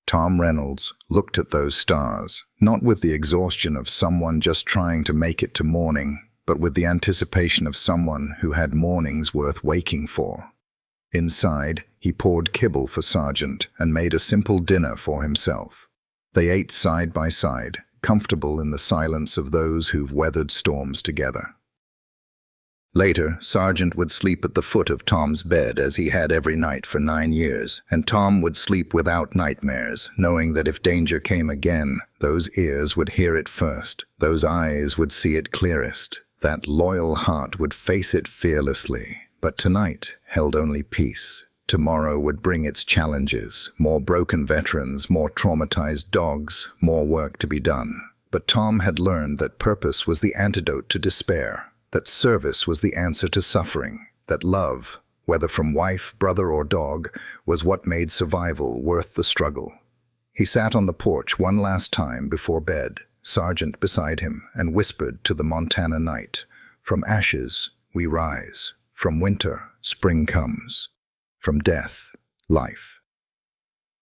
Tom Reynolds looked at those stars, not with the exhaustion of someone just trying to make it to morning, but with the anticipation of someone who had mornings worth waking for. Inside, he poured kibble for Sergeant and made a simple dinner for himself. They ate side by side, comfortable in the silence of those who've weathered storms together. Later, Sergeant would sleep at the foot of Tom's bed as he had every night for 9 years, and Tom would sleep without nightmares, knowing that if danger came again, those ears would hear it first, those eyes would see it clearest, that loyal heart would face it fearlessly, But tonight held only peace. Tomorrow would bring its challenges, more broken veterans, more traumatized dogs, more work to be done. But Tom had learned that purpose was the antidote to despair, that service was the answer to suffering, that love, whether from wife, brother, or dog, was what made survival worth the struggle. He sat on the porch one last time before bed, Sergeant beside him, and whispered to the Montana night, "From ashes we rise, from winter spring comes, from death life."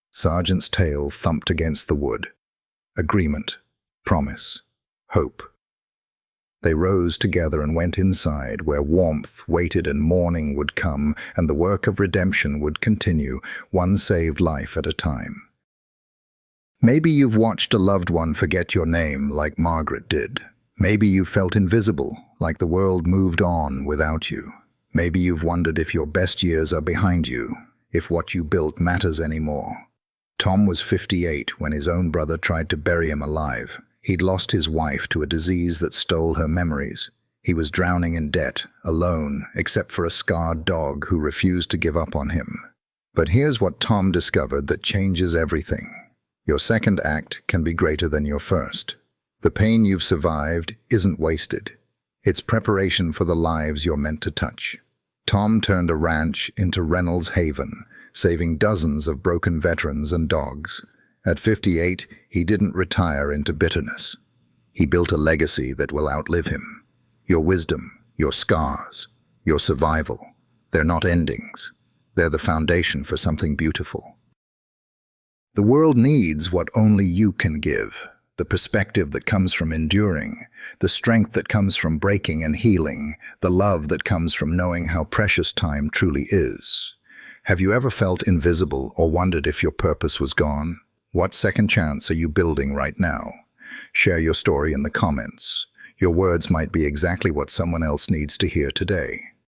Sergeant's tail thumped against the wood. Agreement, promise, hope. They rose together and went inside, where warmth waited and morning would come, and the work of redemption would continue, one saved life at a time. Maybe you've watched a loved one forget your name like Margaret did. Maybe you felt invisible, like the world moved on without you. Maybe you've wondered if your best years are behind you, if what you built matters anymore. Tom was 58 when his own brother tried to bury him alive. He'd lost his wife to a disease that stole her memories. He was drowning in debt, alone, except for a scarred dog who refused to give up on him. But here's what Tom discovered that changes everything. Your second act can be greater than your first. The pain you've survived isn't wasted. It's preparation for the lives you're meant to touch. Tom turned a ranch into Reynolds Haven, saving dozens of broken veterans and dogs. At 58, he didn't retire into bitterness. He built a legacy that will outlive him. Your wisdom, your scars, your survival, they're not endings. They're the foundation for something beautiful. The world needs what only you can give, the perspective that comes from enduring, the strength that comes from breaking and healing, the love that comes from knowing how precious time truly is. Have you ever felt invisible or wondered if your purpose was gone? What second chance are you building right now? Share your story in the comments. Your words might be exactly what someone else needs to hear today.